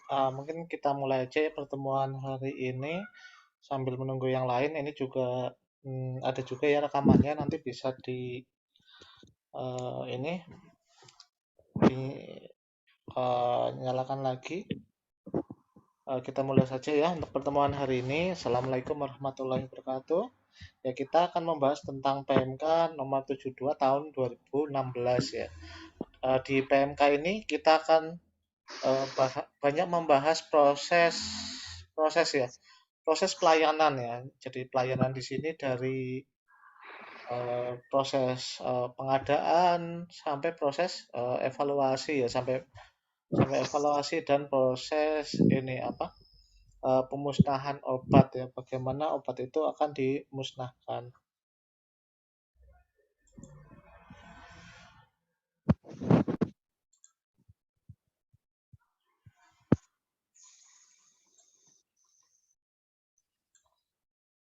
Mungkin kita mulai aja ya pertemuan hari ini sambil menunggu yang lain. Ini juga ada juga ya rekamannya nanti bisa ini dinyalakan lagi. Kita mulai saja ya untuk pertemuan hari ini. Assalamualaikum warahmatullahi wabarakatuh. Ya kita akan membahas tentang PMK nomor 72 tahun 2016 ya. Di PMK ini kita akan banyak membahas proses proses ya proses pelayanan ya. Jadi pelayanan di sini dari proses pengadaan sampai proses evaluasi ya sampai sampai evaluasi dan proses ini apa pemusnahan obat ya. Bagaimana obat itu akan dimusnahkan.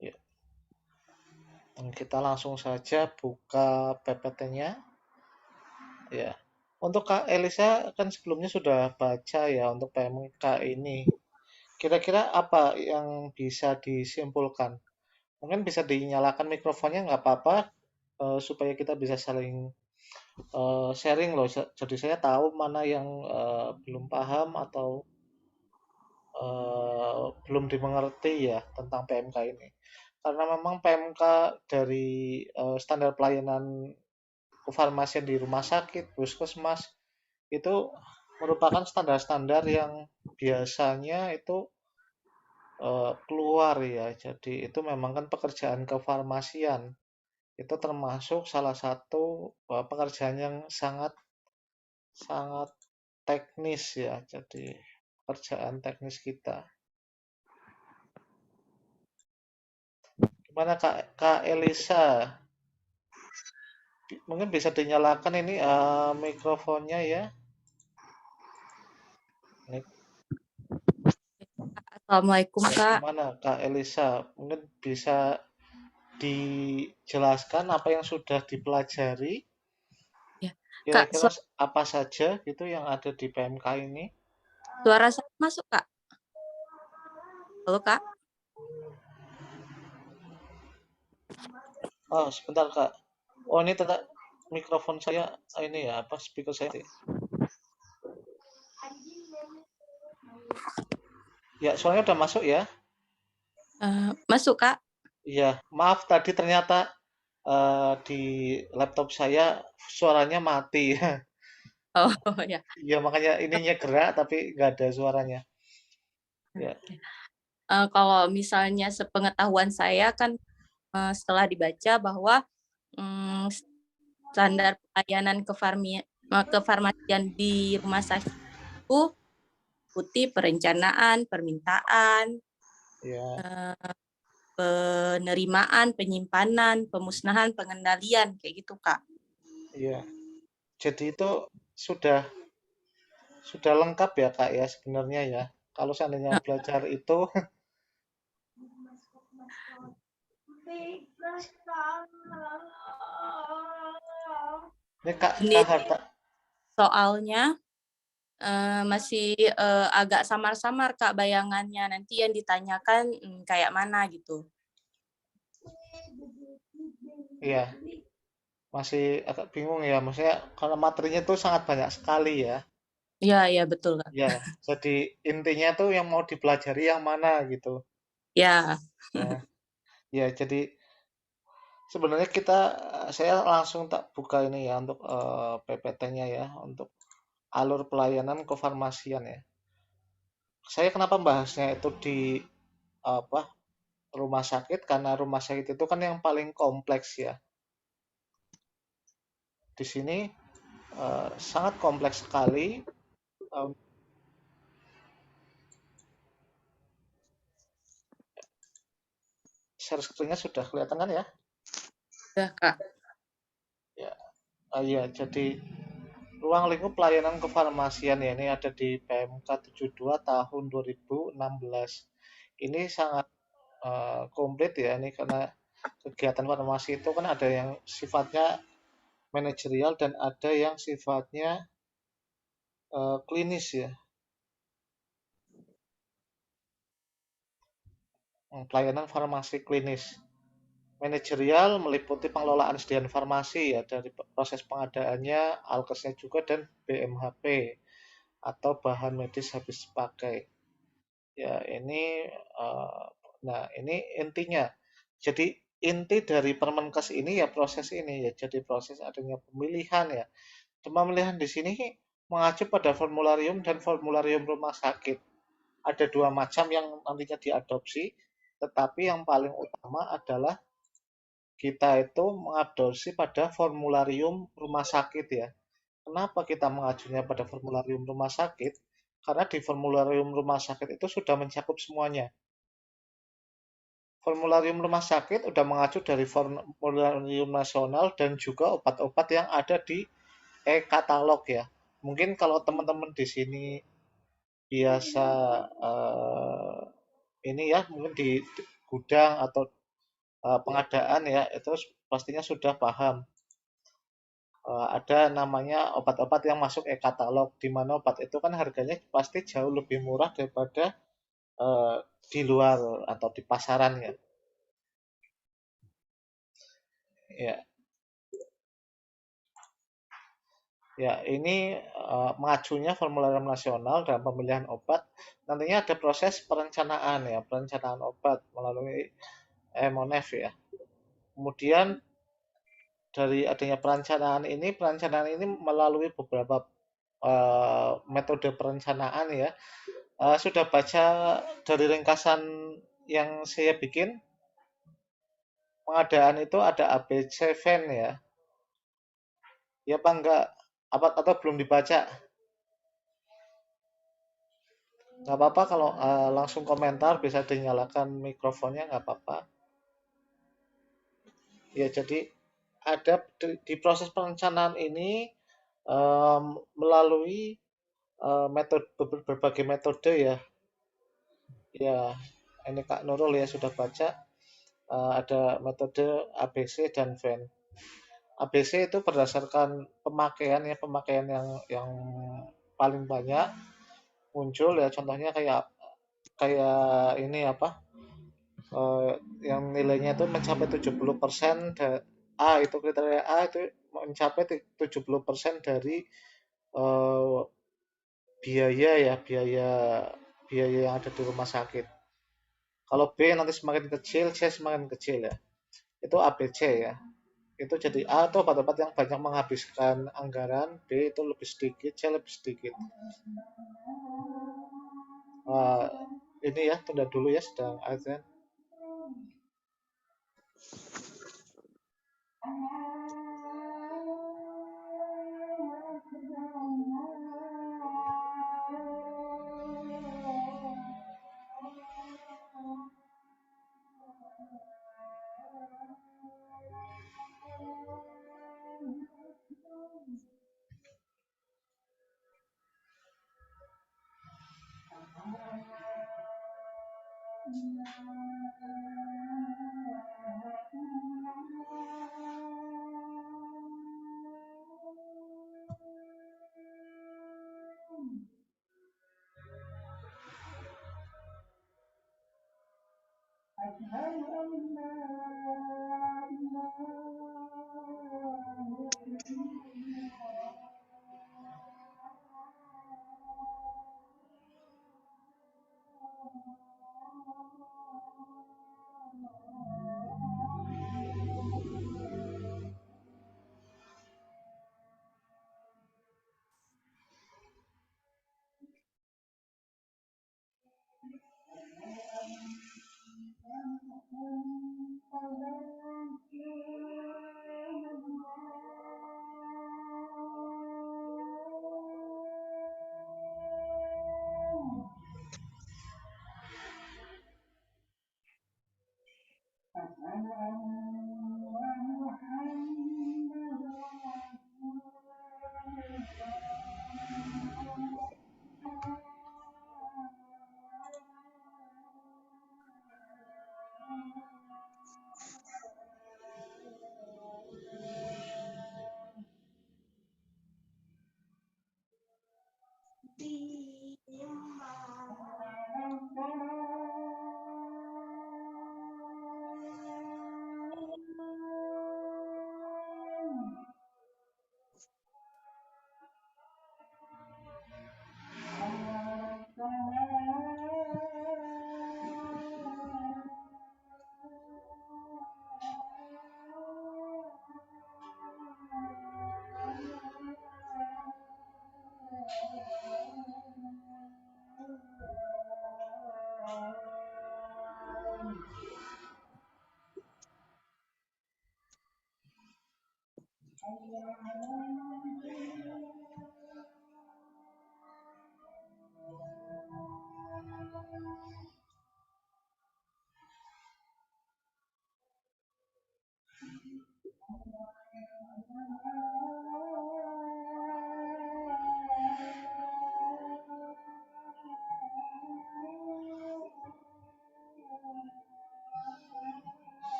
Ya, kita langsung saja buka PPT-nya ya. Untuk Kak Elisa kan sebelumnya sudah baca ya untuk PMK ini. Kira-kira apa yang bisa disimpulkan? Mungkin bisa dinyalakan mikrofonnya nggak apa-apa supaya kita bisa saling sharing loh. Jadi saya tahu mana yang belum paham atau belum dimengerti ya tentang PMK ini. Karena memang PMK dari standar pelayanan kefarmasian di rumah sakit, puskesmas itu merupakan standar-standar yang biasanya itu keluar ya. Jadi itu memang kan pekerjaan kefarmasian. Itu termasuk salah satu pekerjaan yang sangat sangat teknis ya. Jadi pekerjaan teknis kita. Gimana Kak Elisa? Mungkin bisa dinyalakan ini mikrofonnya ya. Ini Assalamualaikum ya, Kak. gimana Kak Elisa? Mungkin bisa dijelaskan apa yang sudah dipelajari. Ya, Kak, Kira-kira apa saja gitu yang ada di PMK ini? suara saya masuk Kak. Halo Kak. Oh, sebentar Kak. Oh, ini tetap mikrofon saya ini ya, apa speaker saya. Ya, soalnya udah masuk ya. Masuk Kak. Iya, maaf tadi ternyata di laptop saya suaranya mati. Oh ya. Iya, makanya ininya gerak tapi nggak ada suaranya. Ya, Kalau misalnya sepengetahuan saya kan setelah dibaca bahwa mm, standar pelayanan kefarmasian di rumah sakit itu putih perencanaan, permintaan, ya, eh, penerimaan, penyimpanan, pemusnahan, pengendalian kayak gitu Kak. iya. Jadi itu sudah sudah lengkap ya Kak ya sebenarnya ya. Kalau seandainya Eh, belajar itu, ini Kak Ini Harta, soalnya masih agak samar-samar Kak bayangannya. Nanti yang ditanyakan kayak mana gitu. iya masih agak bingung ya. Maksudnya karena materinya itu sangat banyak sekali ya. Iya, iya betul Kak. Ya, jadi intinya tuh yang mau dipelajari yang mana gitu. Ya, Ya, ya jadi sebenarnya saya langsung tak buka ini ya untuk PPT-nya ya, untuk alur pelayanan kefarmasian ya. Saya kenapa bahasnya itu di apa rumah sakit karena rumah sakit itu kan yang paling kompleks ya. Di sini sangat kompleks sekali. Eh, Share screen-nya sudah kelihatan kan ya? udah Kak. Ya, iya. Jadi ruang lingkup pelayanan kefarmasian ya ini ada di PMK 72 tahun 2016. Ini sangat komplit ya ini karena kegiatan farmasi itu kan ada yang sifatnya manajerial dan ada yang sifatnya klinis ya. Pelayanan farmasi klinis. Manajerial meliputi pengelolaan sediaan farmasi ya dari proses pengadaannya, alkesnya juga dan BMHP atau bahan medis habis pakai. Ya ini eh, nah ini intinya. Jadi inti dari Permenkes ini ya proses ini ya. Jadi proses adanya pemilihan ya. Pemilihan di sini mengacu pada formularium dan formularium rumah sakit. Ada dua macam yang nantinya diadopsi, tetapi yang paling utama adalah kita itu mengadopsi pada formularium rumah sakit ya. Kenapa kita mengajunya pada formularium rumah sakit? Karena di formularium rumah sakit itu sudah mencakup semuanya. Formularium rumah sakit sudah mengacu dari formularium nasional dan juga obat-obat yang ada di e-katalog ya. Mungkin kalau teman-teman di sini biasa ini ya, mungkin di gudang atau pengadaan ya, itu pastinya sudah paham. Ada namanya obat-obat yang masuk e-katalog, di mana obat itu kan harganya pasti jauh lebih murah daripada eh, di luar atau di pasaran ya. Ya, ya ini mengacunya formularium nasional dalam pemilihan obat. Nantinya ada proses perencanaan ya, perencanaan obat melalui MONEF ya. Kemudian dari adanya perencanaan ini melalui beberapa metode perencanaan ya. Sudah baca dari ringkasan yang saya bikin, pengadaan itu ada ABC Van ya. Ya apa enggak? Apa atau belum dibaca? Nggak apa-apa kalau langsung komentar, bisa dinyalakan mikrofonnya nggak apa-apa. Ya jadi ada di proses perencanaan ini melalui metode berbagai metode ya. Ya ini Kak Nurul ya sudah baca. Ada metode ABC dan Venn. ABC itu berdasarkan pemakaian yang paling banyak muncul ya, contohnya kayak kayak ini apa, yang nilainya itu mencapai 70% A, itu kriteria A itu mencapai 70% dari eh, biaya ya, biaya yang ada di rumah sakit. Kalau B nanti semakin kecil, C semakin kecil ya. Itu ABC ya. Itu jadi A itu obat-obat yang banyak menghabiskan anggaran, B itu lebih sedikit, C lebih sedikit. Uh, ini ya, tunda dulu ya, sedang azan.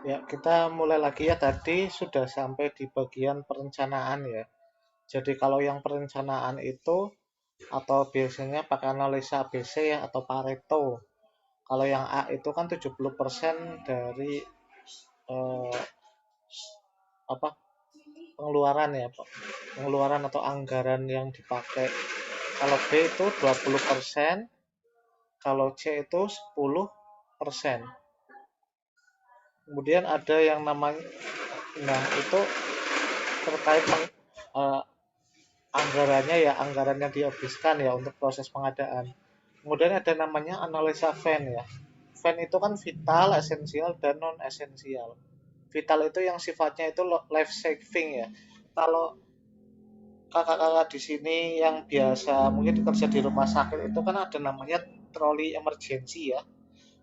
Ya, kita mulai lagi ya. Tadi sudah sampai di bagian perencanaan ya. Jadi kalau yang perencanaan itu atau biasanya pakai analisa ABC ya atau Pareto. Kalau yang A itu kan 70% dari eh, apa pengeluaran ya, pengeluaran atau anggaran yang dipakai. Kalau B itu 20%, kalau C itu 10%. Kemudian ada yang namanya, nah itu terkait eh, anggarannya ya, anggaran yang dihabiskan ya untuk proses pengadaan. Kemudian ada namanya analisa VAN ya. VAN itu kan vital, esensial, dan non esensial. Vital itu yang sifatnya itu life saving ya. Kalau kakak-kakak di sini yang biasa mungkin kerja di rumah sakit itu kan ada namanya troli emergency ya.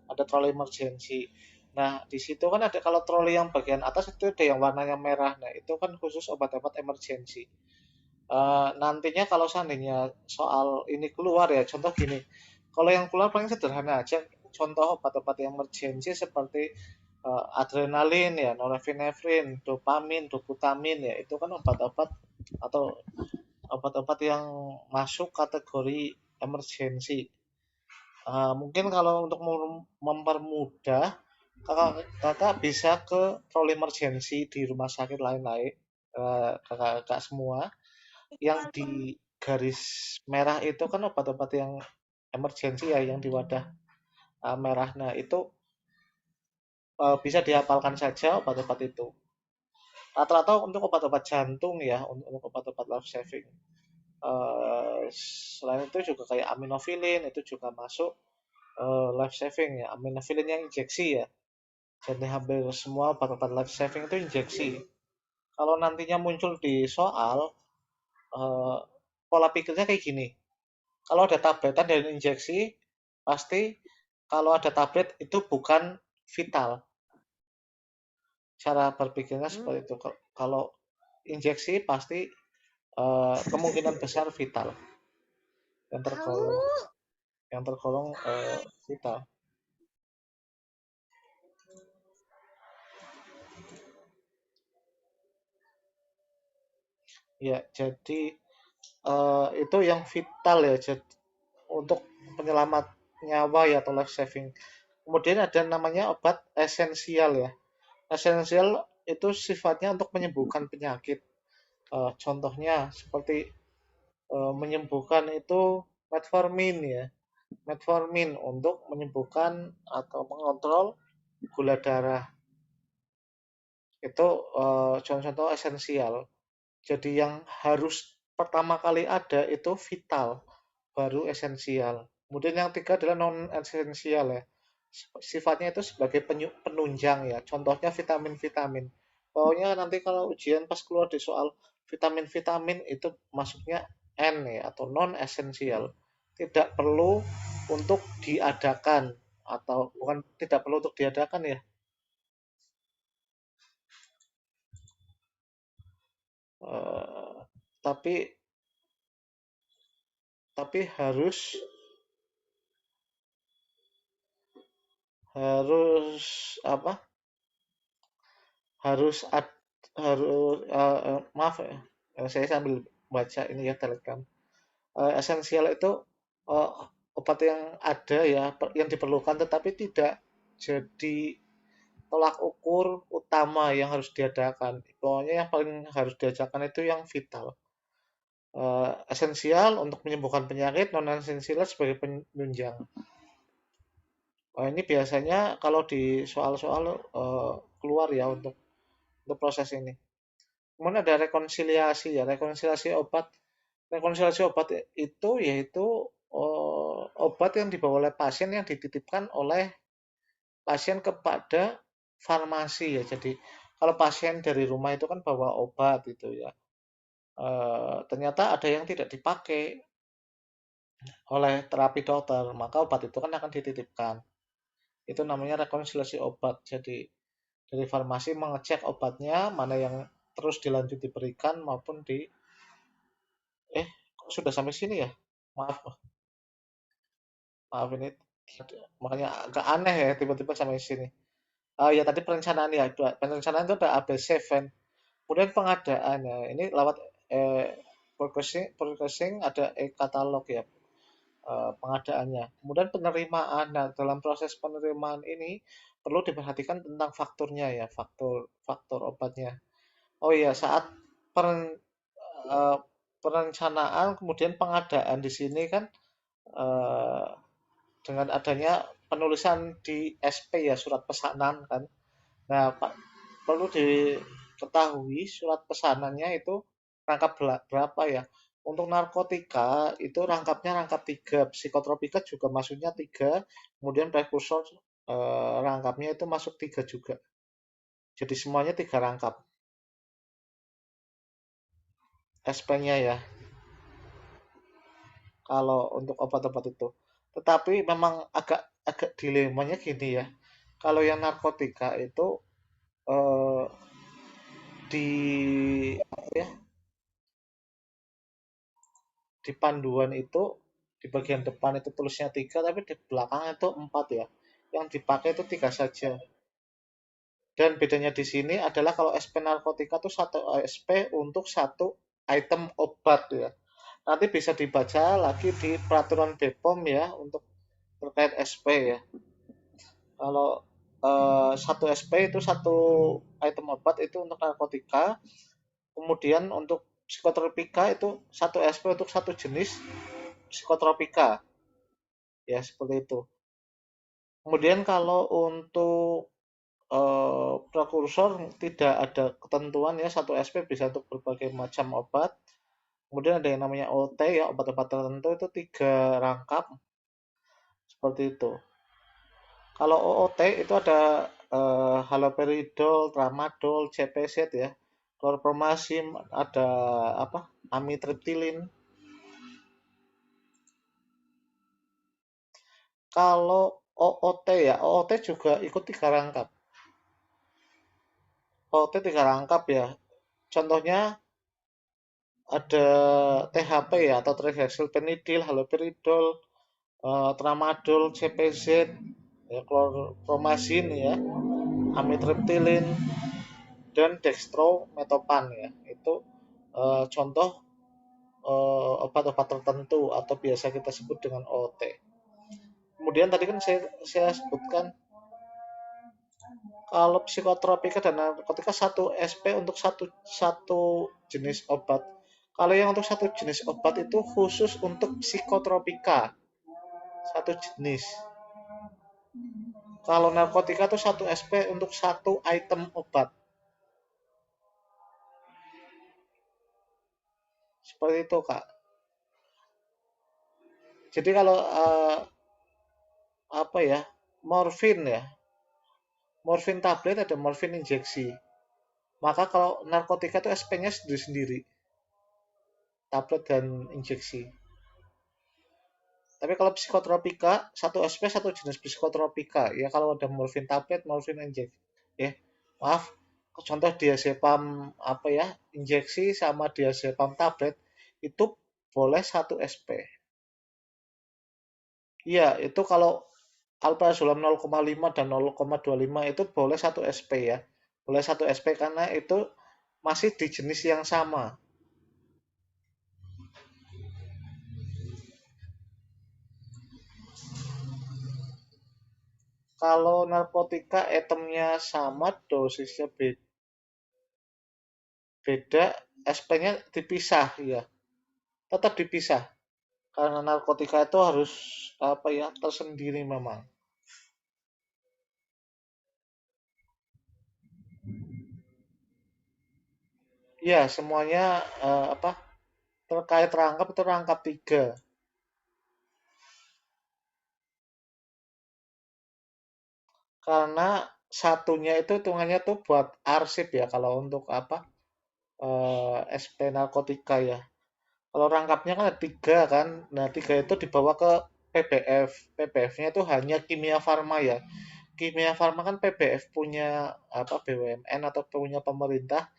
Ada troli emergency. Nah, di situ kan ada kalau troli yang bagian atas itu ada yang warnanya merah. Nah, itu kan khusus obat-obat emergency. Nantinya kalau seandainya soal ini keluar ya, contoh gini, kalau yang keluar paling sederhana aja, contoh obat-obat yang emergency seperti adrenalin ya, norepinefrin, dopamin, doputamin ya, itu kan obat-obat atau obat-obat yang masuk kategori emergency. Mungkin kalau untuk mempermudah, kakak bisa ke troli emergency di rumah sakit lain-lain, kakak-kakak semua yang di garis merah itu kan obat-obat yang emergency ya, yang di wadah merah. Nah, itu bisa dihafalkan saja obat-obat itu. Rata-rata untuk obat-obat jantung ya, untuk obat-obat life saving. Selain itu juga kayak aminofilin itu juga masuk life saving ya. Aminofilin yang injeksi ya. Jadi hampir semua obat-obat life saving itu injeksi. Kalau nantinya muncul di soal, eh, pola pikirnya kayak gini. Kalau ada tabletan dan injeksi, pasti kalau ada tablet itu bukan vital. Cara berpikirnya seperti itu. Kalau injeksi pasti kemungkinan besar vital yang tergolong vital. Ya, jadi itu yang vital ya. Jadi untuk penyelamat nyawa ya atau life saving. Kemudian ada namanya obat esensial ya. Esensial itu sifatnya untuk menyembuhkan penyakit. Contohnya seperti menyembuhkan itu metformin ya. Metformin untuk menyembuhkan atau mengontrol gula darah. Itu contoh-contoh esensial. Jadi yang harus pertama kali ada itu vital, baru esensial. Kemudian yang tiga adalah non esensial ya. Sifatnya itu sebagai penunjang ya. Contohnya vitamin-vitamin. Pokoknya nanti kalau ujian pas keluar di soal vitamin-vitamin itu masuknya N ya atau non esensial. Tidak perlu untuk diadakan atau bukan tidak perlu untuk diadakan ya. Eh, tapi harus harus apa? Harus harus maaf ya. Saya sambil baca ini ya Telegram. Esensial itu eh, obat yang ada ya, yang diperlukan tetapi tidak jadi tolak ukur utama yang harus diadakan. Pokoknya yang paling harus diadakan itu yang vital. Esensial untuk menyembuhkan penyakit, non esensial sebagai penunjang. Ini biasanya kalau di soal-soal keluar ya untuk proses ini. Kemudian ada rekonsiliasi ya, rekonsiliasi obat. Rekonsiliasi obat itu yaitu obat yang dibawa oleh pasien yang dititipkan oleh pasien kepada farmasi ya. Jadi kalau pasien dari rumah itu kan bawa obat itu ya. Ternyata ada yang tidak dipakai oleh terapi dokter, maka obat itu kan akan dititipkan. Itu namanya rekonsiliasi obat. Jadi dari farmasi mengecek obatnya mana yang terus dilanjut diberikan maupun di kok sudah sampai sini ya? Maaf, maaf ini makanya agak aneh ya tiba-tiba sampai sini. Ya tadi perencanaan ya, perencanaan itu ada AB7. Kemudian pengadaan ya, ini lewat purchasing ada e-katalog ya, pengadaannya. Kemudian penerimaan. Nah, dalam proses penerimaan ini perlu diperhatikan tentang fakturnya ya, faktur obatnya. Oh iya, saat peren- eh, perencanaan kemudian pengadaan di sini kan eh, dengan adanya penulisan di SP ya, surat pesanan kan. Nah, Pak, perlu diketahui surat pesanannya itu rangkap berapa ya. Untuk narkotika itu rangkapnya rangkap 3, psikotropika juga masuknya 3, kemudian prekursor rangkapnya itu masuk 3 juga. Jadi semuanya 3 rangkap SP-nya ya, kalau untuk obat-obat itu. Tetapi memang agak agak dilemanya gini ya. Kalau yang narkotika itu eh, di ya, di panduan itu di bagian depan itu tulisnya 3 tapi di belakang itu 4 ya. Yang dipakai itu 3 saja. Dan bedanya di sini adalah kalau SP narkotika itu satu SP untuk satu item obat ya. Nanti bisa dibaca lagi di peraturan BPOM ya untuk terkait SP ya. Kalau satu SP itu satu item obat itu untuk narkotika, kemudian untuk psikotropika itu satu SP untuk satu jenis psikotropika ya seperti itu. Kemudian kalau untuk prekursor tidak ada ketentuan ya, satu SP bisa untuk berbagai macam obat. Kemudian ada yang namanya OT ya, obat-obat tertentu itu 3 rangkap seperti itu. Kalau OOT itu ada haloperidol, tramadol, CPZ ya, chlorpromazine, ada apa? Amitriptilin. Kalau OOT ya, OOT juga ikut 3 rangkap. OOT 3 rangkap ya. Contohnya ada THP ya atau trihexylpenidil, haloperidol, tramadol, CPZ, ya, chlorpromazine ya, amitriptilin, dan dextrometorphan ya. Itu contoh obat-obat tertentu atau biasa kita sebut dengan OT. Kemudian tadi kan saya sebutkan kalau psikotropika dan narkotika satu SP untuk satu satu jenis obat. Kalau yang untuk satu jenis obat itu khusus untuk psikotropika, satu jenis. Kalau narkotika itu satu SP untuk satu item obat. Seperti itu, Kak. Jadi kalau apa ya, morfin ya, morfin tablet ada morfin injeksi. Maka kalau narkotika itu SP-nya sendiri-sendiri, tablet dan injeksi. Tapi kalau psikotropika, satu SP satu jenis psikotropika. Ya kalau ada morfin tablet, morfin injeksi. Ya, maaf, contoh diazepam apa ya, injeksi sama diazepam tablet itu boleh satu SP. Iya, itu kalau alprazolam 0,5 dan 0,25 itu boleh satu SP ya. Boleh satu SP karena itu masih di jenis yang sama. Kalau narkotika itemnya sama, dosisnya beda, SP-nya dipisah ya, tetap dipisah. Karena narkotika itu harus apa ya tersendiri memang. Ya semuanya apa terkait rangkap itu rangkap tiga. Karena satunya itu hitungannya tuh buat arsip ya kalau untuk apa SP narkotika ya. Kalau rangkapnya kan ada tiga kan. Nah tiga itu dibawa ke PBF. PBF-nya itu hanya Kimia Farma ya. Kimia Farma kan PBF punya apa BUMN atau punya pemerintah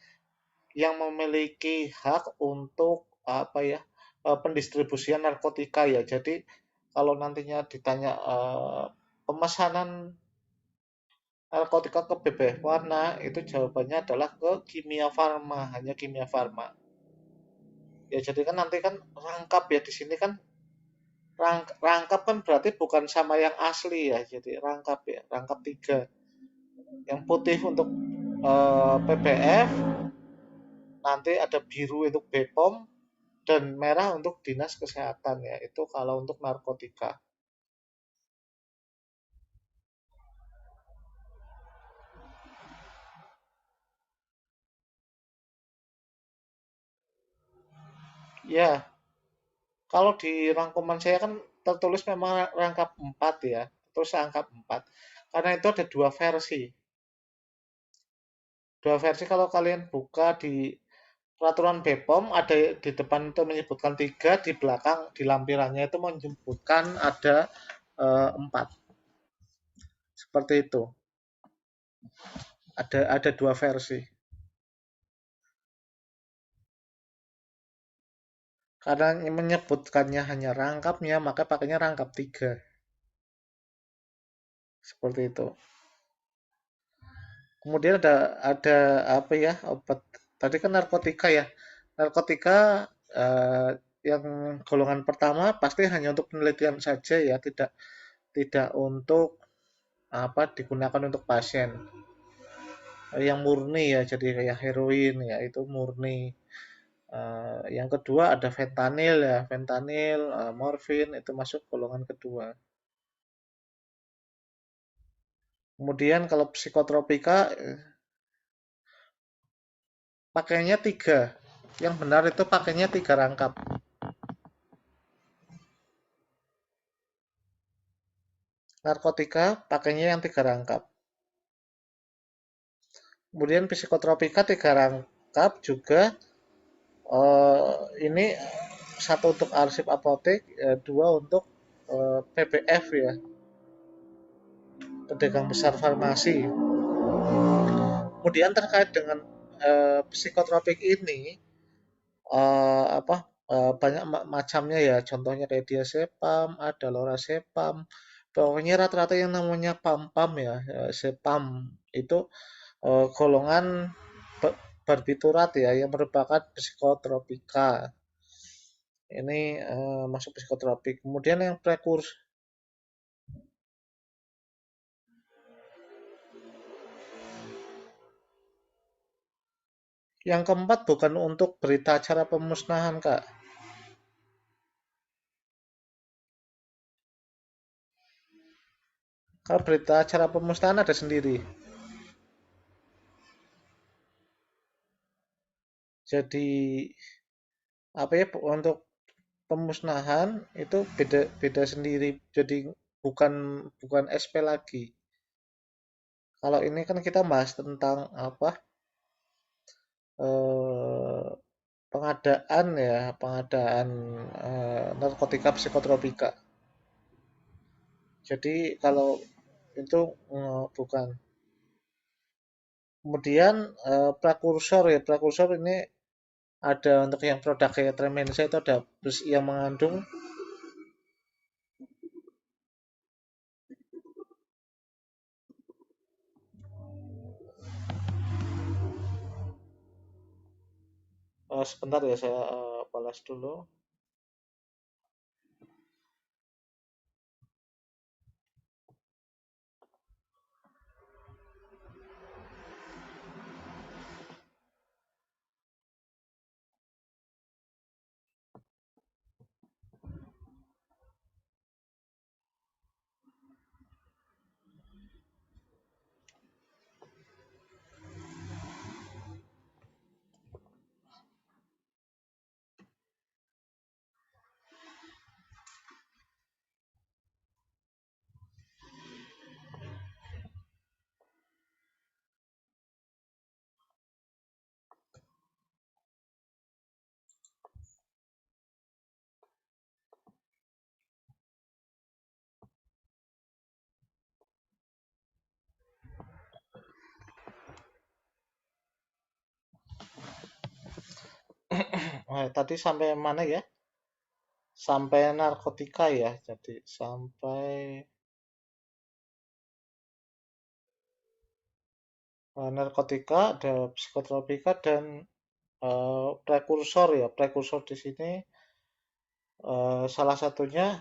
yang memiliki hak untuk apa ya pendistribusian narkotika ya. Jadi kalau nantinya ditanya pemesanan narkotika ke BPH Warna itu jawabannya adalah ke Kimia Farma, hanya Kimia Farma. Ya jadi kan nanti kan rangkap ya di sini kan rangkap kan berarti bukan sama yang asli ya. Jadi rangkap ya, rangkap tiga. Yang putih untuk PBF, nanti ada biru untuk BPOM dan merah untuk Dinas Kesehatan ya. Itu kalau untuk narkotika. Ya, kalau di rangkuman saya kan tertulis memang rangkap 4 ya. Terus rangkap 4. Karena itu ada dua versi. Dua versi kalau kalian buka di peraturan BPOM ada di depan itu menyebutkan 3, di belakang di lampirannya itu menyebutkan ada 4. Seperti itu. Ada dua versi. Karena menyebutkannya hanya rangkapnya, maka pakainya rangkap 3. Seperti itu. Kemudian ada apa ya? Obat tadi kan narkotika ya. Narkotika yang golongan pertama pasti hanya untuk penelitian saja ya, tidak untuk apa digunakan untuk pasien. Yang murni ya, jadi kayak heroin ya itu murni. Yang kedua ada fentanyl ya, fentanyl, morfin itu masuk golongan kedua. Kemudian kalau psikotropika pakainya 3. Yang benar itu pakainya 3 rangkap. Narkotika pakainya yang 3 rangkap. Kemudian psikotropika 3 rangkap juga. Ini satu untuk arsip apotek, dua untuk PBF ya, pedagang besar farmasi. Kemudian terkait dengan psikotropik ini, apa banyak macamnya ya. Contohnya kayak diazepam, ada lorazepam. Pokoknya rata-rata yang namanya pam-pam ya, sepam itu golongan barbiturat ya yang merupakan psikotropika. Ini masuk psikotropik. Kemudian yang prekursor yang keempat bukan untuk berita acara pemusnahan, Kak. Kalau berita acara pemusnahan ada sendiri. Jadi apa ya untuk pemusnahan itu beda beda sendiri. Jadi bukan bukan SP lagi. Kalau ini kan kita bahas tentang apa eh, pengadaan ya, pengadaan narkotika psikotropika. Jadi kalau itu bukan. Kemudian prekursor ya, prekursor ini ada untuk yang produk kayak Tremensa itu ada yang mengandung sebentar ya saya balas dulu. Tadi sampai mana ya? Sampai narkotika ya. Jadi sampai narkotika, ada psikotropika dan prekursor ya. Prekursor di sini salah satunya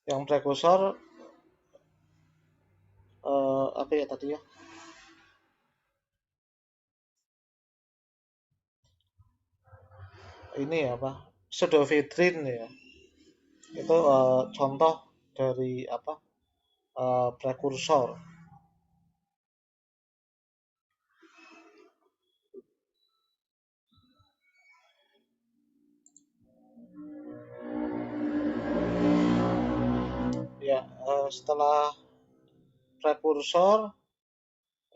yang prekursor apa ya tadi ya? Ini ya apa? Pseudoephedrine ya. Itu contoh dari apa? Prekursor. Ya, setelah prekursor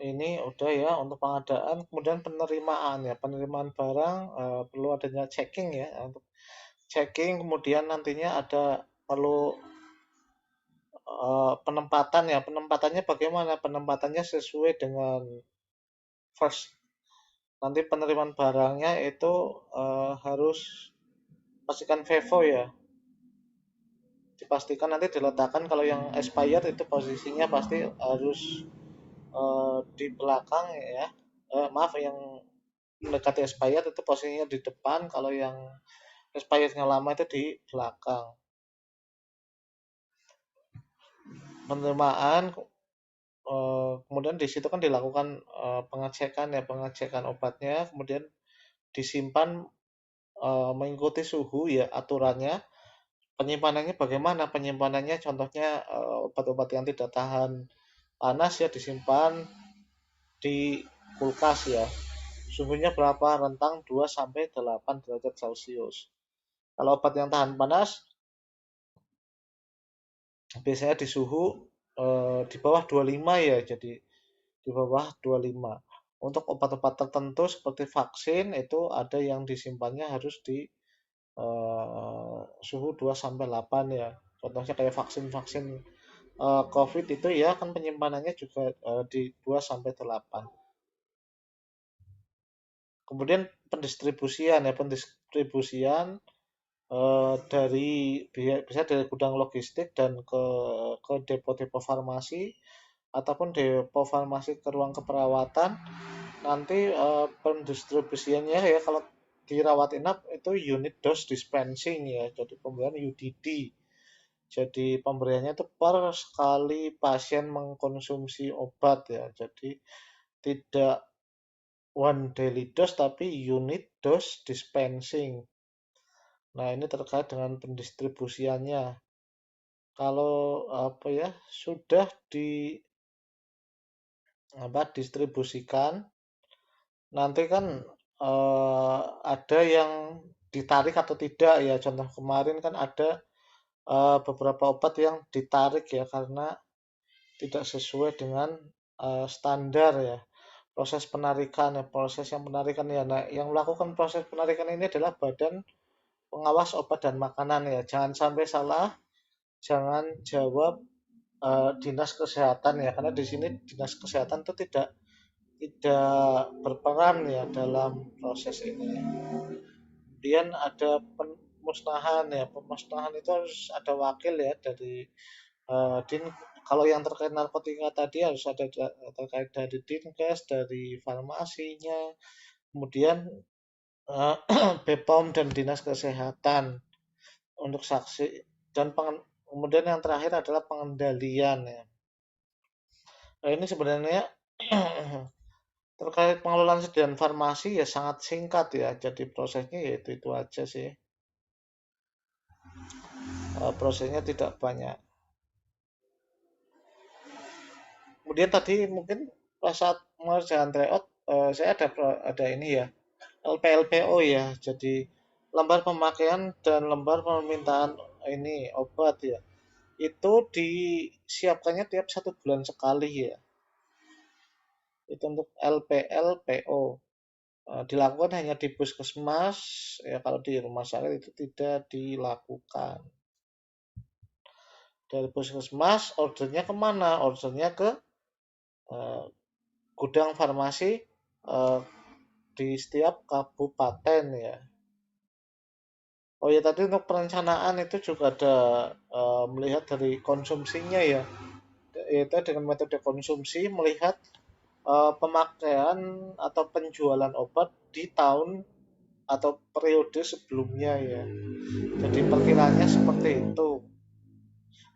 ini udah ya untuk pengadaan, kemudian penerimaan ya, penerimaan barang perlu adanya checking ya untuk checking, kemudian nantinya ada perlu penempatan ya, penempatannya bagaimana? Penempatannya sesuai dengan first, nanti penerimaan barangnya itu harus pastikan FIFO ya, dipastikan nanti diletakkan kalau yang expired itu posisinya pasti harus di belakang ya. Maaf, yang mendekati expired itu posisinya di depan, kalau yang expirednya lama itu di belakang. Penerimaan kemudian di situ kan dilakukan pengecekan ya, pengecekan obatnya, kemudian disimpan mengikuti suhu ya aturannya. Penyimpanannya bagaimana? Penyimpanannya contohnya obat-obat yang tidak tahan panas ya disimpan di kulkas ya. Suhunya berapa? Rentang 2 sampai 8 derajat Celcius. Kalau obat yang tahan panas biasanya di suhu di bawah 25 ya. Jadi di bawah 25. Untuk obat-obat tertentu seperti vaksin itu ada yang disimpannya harus di suhu 2 sampai 8 ya. Contohnya kayak vaksin-vaksin COVID itu ya kan penyimpanannya juga di 2 sampai 8. Kemudian pendistribusian ya, pendistribusian dari bisa dari gudang logistik dan ke depo-depo farmasi ataupun depo farmasi ke ruang keperawatan. Nanti pendistribusiannya ya kalau dirawat inap itu unit dose dispensing ya, jadi pemberian UDD. Jadi pemberiannya itu per sekali pasien mengkonsumsi obat ya. Jadi tidak one daily dose tapi unit dose dispensing. Nah, ini terkait dengan pendistribusiannya. Kalau apa ya, sudah di apa distribusikan, nanti kan ada yang ditarik atau tidak ya. Contoh kemarin kan ada beberapa obat yang ditarik ya karena tidak sesuai dengan standar ya. Proses penarikan ya, proses yang penarikan ya. Nah, yang melakukan proses penarikan ini adalah Badan Pengawas Obat dan Makanan ya. Jangan sampai salah, jangan jawab dinas kesehatan ya, karena di sini dinas kesehatan itu tidak berperan ya dalam proses ini. Kemudian ada pemusnahan ya, pemusnahan itu harus ada wakil ya dari din. Kalau yang terkait narkotika tadi harus ada terkait dari dinkes, dari farmasinya, kemudian BPOM dan dinas kesehatan untuk saksi, dan kemudian yang terakhir adalah pengendalian ya. Nah, ini sebenarnya terkait pengelolaan sediaan farmasi ya sangat singkat ya. Jadi prosesnya ya itu aja sih. Prosesnya tidak banyak. Kemudian tadi mungkin pas saat mengerjakan tryout, saya ada ini ya, LPLPO ya. Jadi lembar pemakaian dan lembar permintaan ini obat ya. Itu disiapkannya tiap 1 bulan sekali ya. Itu untuk LPLPO. Dilakukan hanya di puskesmas ya, kalau di rumah sakit itu tidak dilakukan. Dari puskesmas ordernya kemana? Ordernya ke eh, gudang farmasi eh, di setiap kabupaten ya. Oh ya, tadi untuk perencanaan itu juga ada melihat dari konsumsinya ya, yaitu dengan metode konsumsi melihat pemakaian atau penjualan obat di tahun atau periode sebelumnya ya. Jadi perkiraannya seperti itu.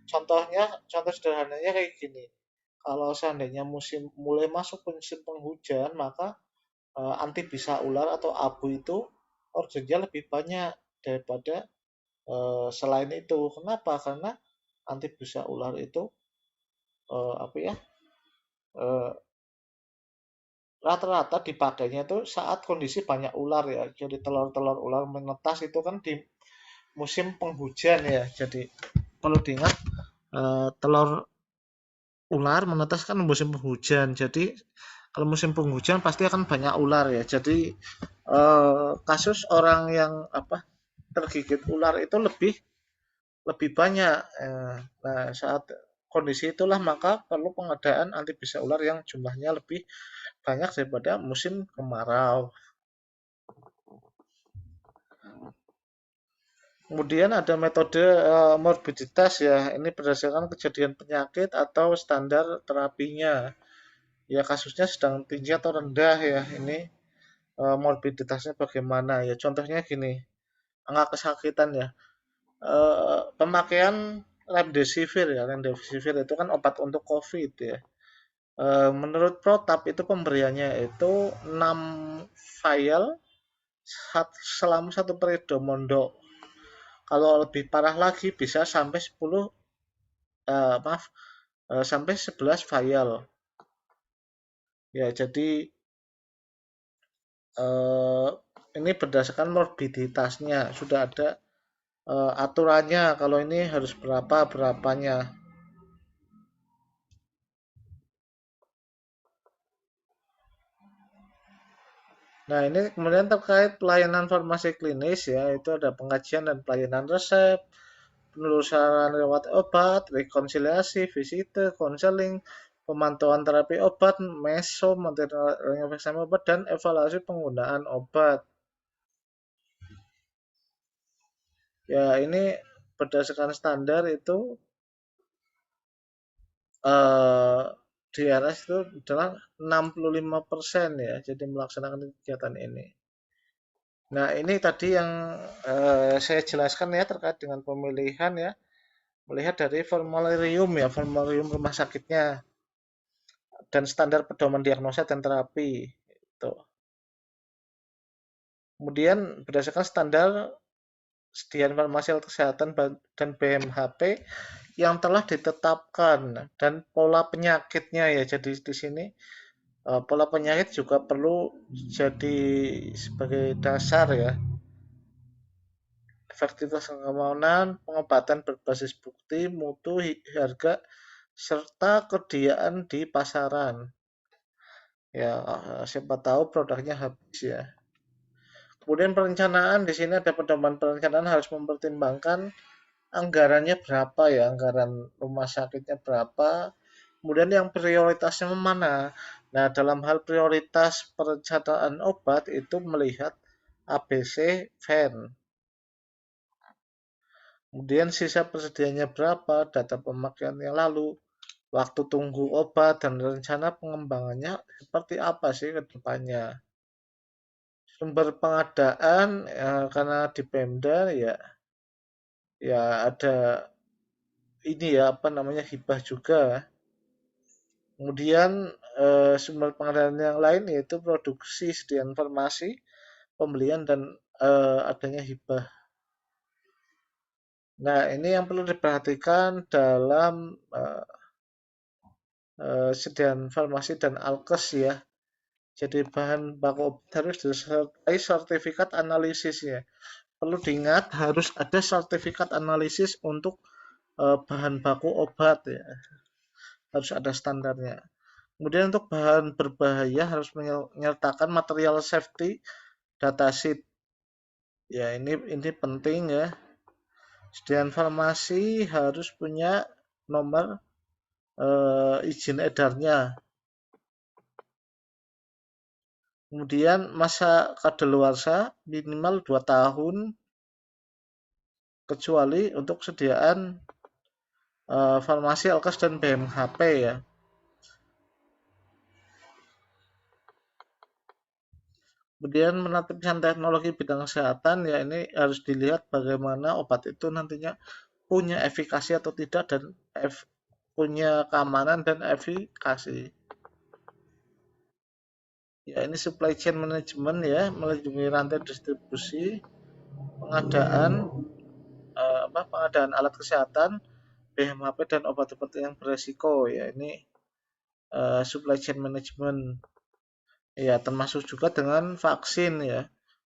Contoh sederhananya kayak gini. Kalau seandainya mulai masuk musim penghujan, maka anti bisa ular atau abu itu ordernya lebih banyak daripada selain itu. Kenapa? Karena anti bisa ular itu apa ya? eh, Rata-rata dipakainya itu saat kondisi banyak ular ya. Jadi telur-telur ular menetas itu kan di musim penghujan ya. Jadi perlu diingat telur ular menetas kan musim penghujan. Jadi kalau musim penghujan pasti akan banyak ular ya. Jadi kasus orang yang tergigit ular itu lebih lebih banyak. Nah, saat kondisi itulah maka perlu pengadaan anti bisa ular yang jumlahnya lebih banyak daripada musim kemarau. Kemudian ada metode morbiditas ya. Ini berdasarkan kejadian penyakit atau standar terapinya. Ya kasusnya sedang tinggi atau rendah ya. Ini morbiditasnya bagaimana ya. Contohnya gini, angka kesakitan ya. Pemakaian remdesivir ya. Remdesivir itu kan obat untuk COVID ya. Menurut Protap itu pemberiannya itu 6 vial selama satu periode mondok. Kalau lebih parah lagi bisa sampai 10 maaf sampai 11 vial. Ya, jadi eh, ini berdasarkan morbiditasnya sudah ada aturannya kalau ini harus berapa berapanya. Nah, ini kemudian terkait pelayanan farmasi klinis ya, itu ada pengajian dan pelayanan resep, penelusuran lewat obat, rekonsiliasi, visite, konseling, pemantauan terapi obat, meso, monitoring obat, dan evaluasi penggunaan obat. Ya, ini berdasarkan standar itu eh, di RS itu adalah 65% ya, jadi melaksanakan kegiatan ini. Nah, ini tadi yang saya jelaskan ya terkait dengan pemilihan ya, melihat dari formularium ya, formularium rumah sakitnya dan standar pedoman diagnosa dan terapi. Itu. Kemudian berdasarkan standar sediaan farmasi alat kesehatan dan BMHP yang telah ditetapkan dan pola penyakitnya ya. Jadi di sini pola penyakit juga perlu jadi sebagai dasar ya. Efektivitas kemauan, pengobatan berbasis bukti, mutu, harga, serta kediaan di pasaran. Ya, siapa tahu produknya habis ya. Kemudian perencanaan di sini ada pedoman perencanaan harus mempertimbangkan anggarannya berapa ya, anggaran rumah sakitnya berapa, kemudian yang prioritasnya mana. Nah, dalam hal prioritas perencanaan obat itu melihat ABC VAN. Kemudian sisa persediaannya berapa, data pemakaian yang lalu, waktu tunggu obat, dan rencana pengembangannya seperti apa sih ke depannya. Sumber pengadaan karena di Pemda ya ya ada ini ya apa namanya hibah juga. Kemudian sumber pengadaan yang lain yaitu produksi, sediaan farmasi, pembelian dan adanya hibah. Nah, ini yang perlu diperhatikan dalam sediaan farmasi dan alkes ya. Jadi bahan baku obat harus disertai sertifikat analisisnya. Perlu diingat harus ada sertifikat analisis untuk bahan baku obat ya. Harus ada standarnya. Kemudian untuk bahan berbahaya harus menyertakan material safety datasheet. Ya, ini penting ya. Sediaan farmasi harus punya nomor izin edarnya. Kemudian masa kadaluarsa minimal 2 tahun kecuali untuk sediaan farmasi, alkes, dan BMHP ya. Kemudian menetapkan teknologi bidang kesehatan ya ini harus dilihat bagaimana obat itu nantinya punya efikasi atau tidak dan punya keamanan dan efikasi. Ya ini supply chain management ya, melindungi rantai distribusi, pengadaan pengadaan alat kesehatan, BMHP dan obat-obat yang beresiko ya ini supply chain management ya termasuk juga dengan vaksin ya.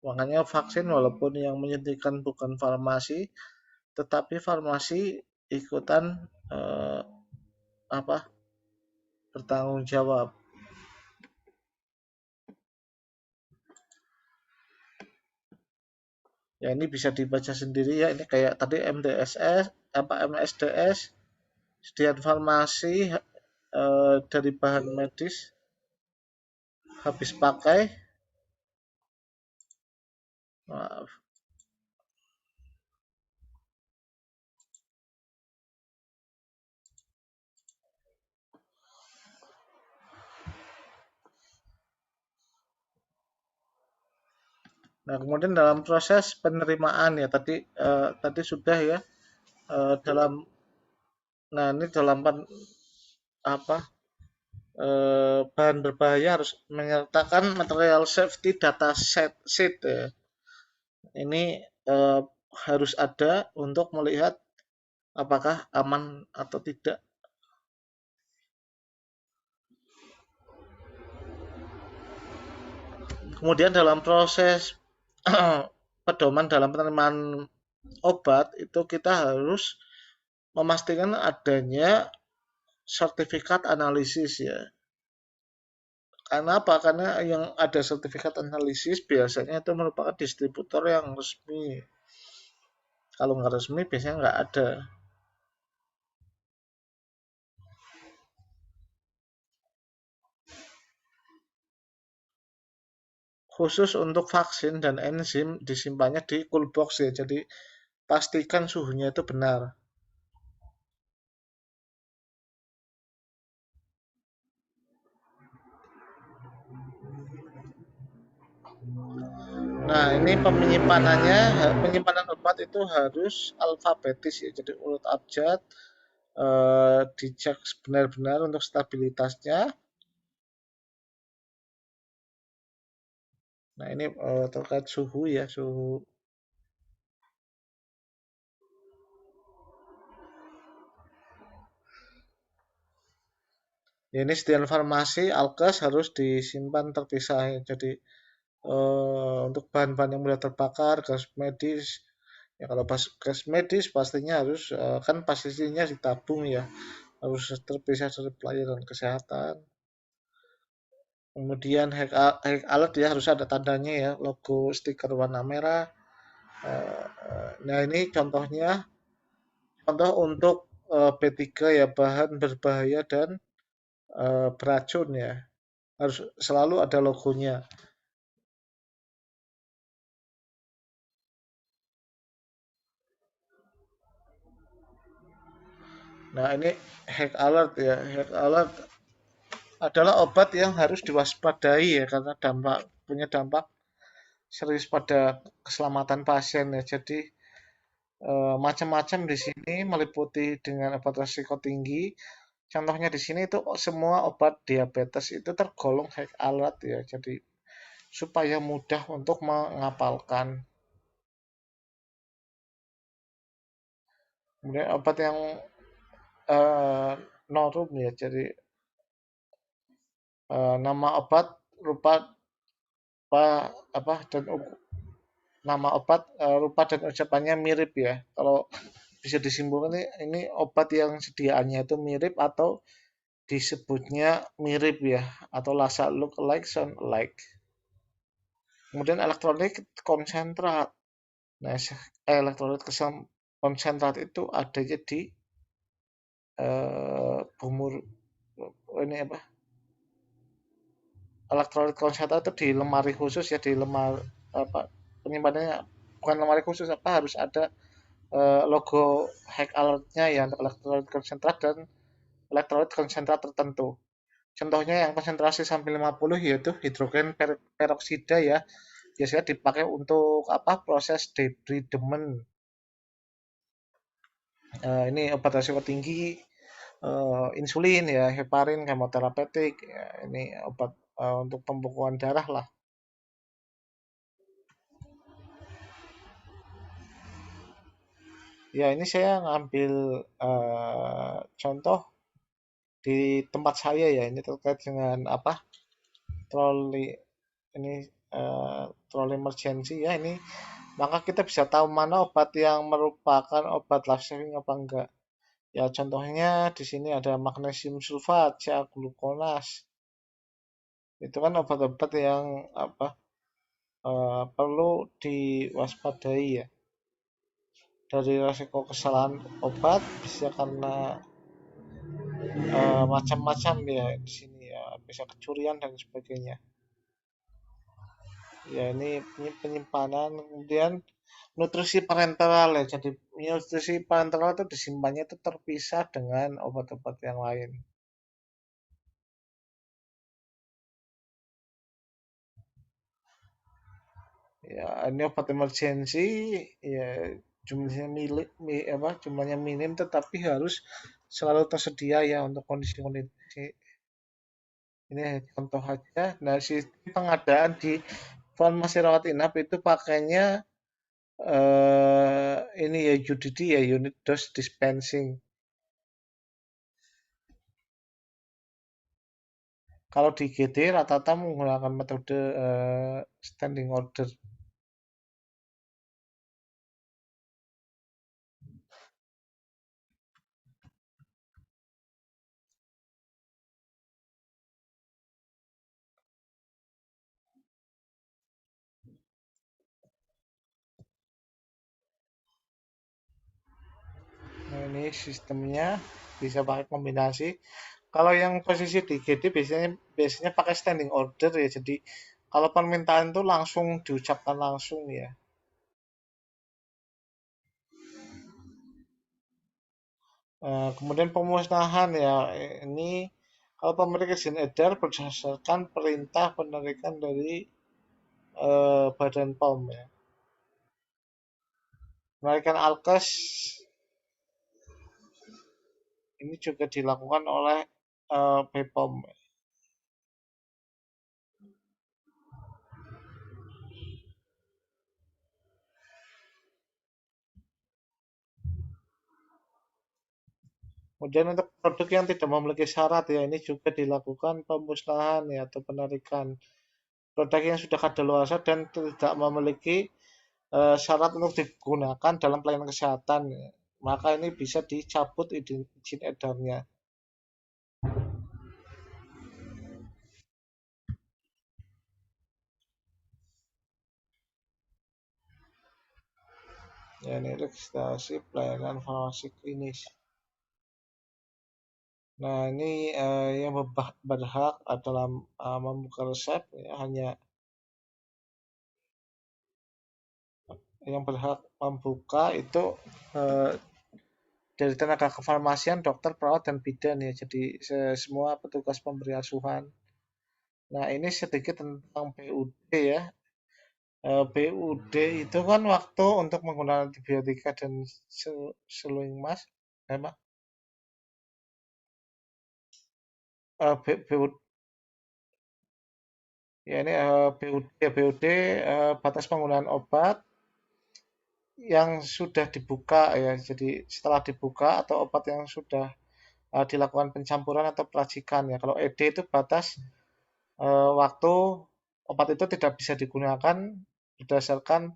Makanya vaksin walaupun yang menyuntikkan bukan farmasi, tetapi farmasi ikutan eh, apa bertanggung jawab. Ya ini bisa dibaca sendiri ya. Ini kayak tadi MDSS, MSDS, sediaan farmasi dari bahan medis habis pakai. Maaf. Nah, kemudian dalam proses penerimaan ya tadi sudah ya dalam nah ini dalam apa bahan berbahaya harus menyertakan material safety data sheet ya. Ini eh, harus ada untuk melihat apakah aman atau tidak. Kemudian dalam proses pedoman dalam penerimaan obat itu kita harus memastikan adanya sertifikat analisis ya. Karena apa? Karena yang ada sertifikat analisis biasanya itu merupakan distributor yang resmi. Kalau nggak resmi biasanya nggak ada. Khusus untuk vaksin dan enzim disimpannya di cool box ya. Jadi pastikan suhunya itu benar. Nah, ini penyimpanan obat itu harus alfabetis ya. Jadi urut abjad dicek benar-benar untuk stabilitasnya. Nah, ini terkait suhu ya, suhu. Ya, ini sediaan farmasi, alkes harus disimpan terpisah ya. Jadi untuk bahan-bahan yang mudah terbakar, gas medis. Ya kalau gas medis pastinya harus kan pastinya ditabung ya, harus terpisah dari pelayanan kesehatan. Kemudian hack alert ya harus ada tandanya ya, logo stiker warna merah. Nah ini contoh untuk B3 ya bahan berbahaya dan beracun ya, harus selalu ada logonya. Nah ini hack alert ya, hack alert adalah obat yang harus diwaspadai ya karena punya dampak serius pada keselamatan pasien ya. Jadi macam-macam di sini meliputi dengan obat resiko tinggi. Contohnya di sini itu semua obat diabetes itu tergolong high alert ya. Jadi supaya mudah untuk mengapalkan. Kemudian obat yang eh, norum ya. Jadi nama obat rupa apa dan nama obat rupa dan ucapannya mirip ya. Kalau bisa disimpulkan ini obat yang sediaannya itu mirip atau disebutnya mirip ya atau lasa look alike sound alike. Kemudian elektrolit konsentrat. Nah, elektrolit konsentrat itu adanya di bumur ini apa, elektrolit konsentrat itu di lemari khusus ya, di lemari apa penyimpanannya, bukan lemari khusus, apa harus ada logo hack alertnya ya untuk elektrolit konsentrat dan elektrolit konsentrat tertentu. Contohnya yang konsentrasi sampai 50 yaitu hidrogen peroksida ya, biasanya dipakai untuk apa, proses debridement. Ini obat resiko tinggi, insulin ya, heparin, kemoterapeutik, ya, ini obat untuk pembekuan darah lah. Ya ini saya ngambil contoh di tempat saya ya, ini terkait dengan apa, troli ini, troli emergency ya ini, maka kita bisa tahu mana obat yang merupakan obat life saving apa enggak. Ya contohnya di sini ada magnesium sulfat, glukonas. Itu kan obat-obat yang apa, perlu diwaspadai ya. Dari resiko kesalahan obat bisa karena macam-macam ya di sini ya, bisa kecurian dan sebagainya. Ya ini penyimpanan, kemudian nutrisi parenteral ya. Jadi nutrisi parenteral itu disimpannya itu terpisah dengan obat-obat yang lain. Ya ini obat emergency ya, jumlahnya jumlahnya minim tetapi harus selalu tersedia ya untuk kondisi-kondisi ini, contoh aja. Nah, sistem pengadaan di farmasi rawat inap itu pakainya ini ya UDD ya, unit dose dispensing. Kalau di GD rata-rata menggunakan metode standing order. Nah, ini sistemnya bisa pakai kombinasi. Kalau yang posisi di GD biasanya biasanya pakai standing order ya. Jadi kalau permintaan itu langsung diucapkan langsung ya. Kemudian pemusnahan ya, ini kalau pemilik izin edar berdasarkan perintah penarikan dari Badan POM ya. Penarikan alkes ini juga dilakukan oleh BPOM. Kemudian untuk produk yang tidak memiliki syarat ya, ini juga dilakukan pemusnahan ya atau penarikan. Produk yang sudah kadaluarsa dan tidak memiliki syarat untuk digunakan dalam pelayanan kesehatan ya, maka ini bisa dicabut izin edarnya. Ya, ini registrasi pelayanan farmasi klinis. Nah, ini yang berhak adalah membuka resep ya, hanya yang berhak membuka itu eh, dari tenaga kefarmasian, dokter, perawat, dan bidan ya. Jadi semua petugas pemberi asuhan. Nah, ini sedikit tentang BUD ya. BUD itu kan waktu untuk menggunakan antibiotika dan seluing mas. Apa? BUD ya, ini BUD batas penggunaan obat yang sudah dibuka ya. Jadi setelah dibuka atau obat yang sudah dilakukan pencampuran atau peracikan ya. Kalau ED itu batas waktu obat itu tidak bisa digunakan berdasarkan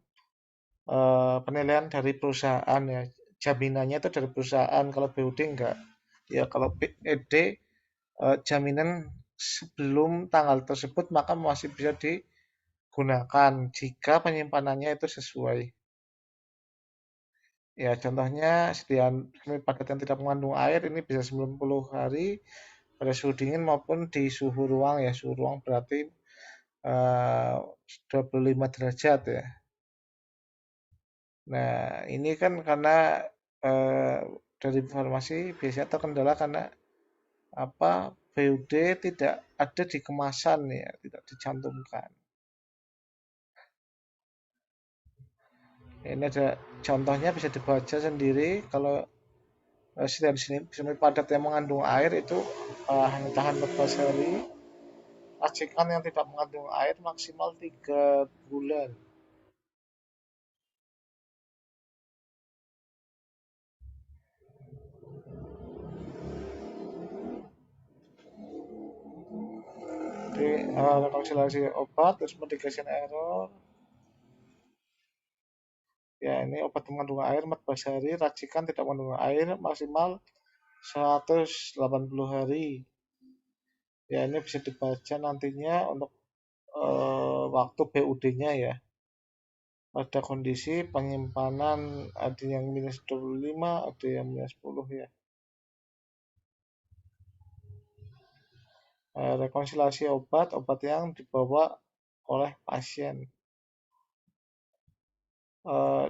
penilaian dari perusahaan ya. Jaminannya itu dari perusahaan, kalau BUD enggak. Ya kalau ED jaminan sebelum tanggal tersebut maka masih bisa digunakan jika penyimpanannya itu sesuai. Ya, contohnya sediaan semi padat yang tidak mengandung air ini bisa 90 hari pada suhu dingin maupun di suhu ruang ya. Suhu ruang berarti eh, 25 derajat ya. Nah, ini kan karena eh, dari informasi biasanya terkendala karena apa BUD tidak ada di kemasan ya, tidak dicantumkan. Ini ada contohnya bisa dibaca sendiri kalau di sini semi padat yang mengandung air itu hanya tahan 14 hari, racikan yang tidak mengandung air maksimal 3 bulan. Jadi rekonsiliasi obat, terus mitigation error, ya ini obat mengandung air 14 hari, racikan tidak mengandung air maksimal 180 hari. Ya ini bisa dibaca nantinya untuk waktu BUD-nya ya. Pada kondisi penyimpanan ada yang minus 25, ada yang minus 10 ya. Rekonsiliasi obat, obat yang dibawa oleh pasien. Eh,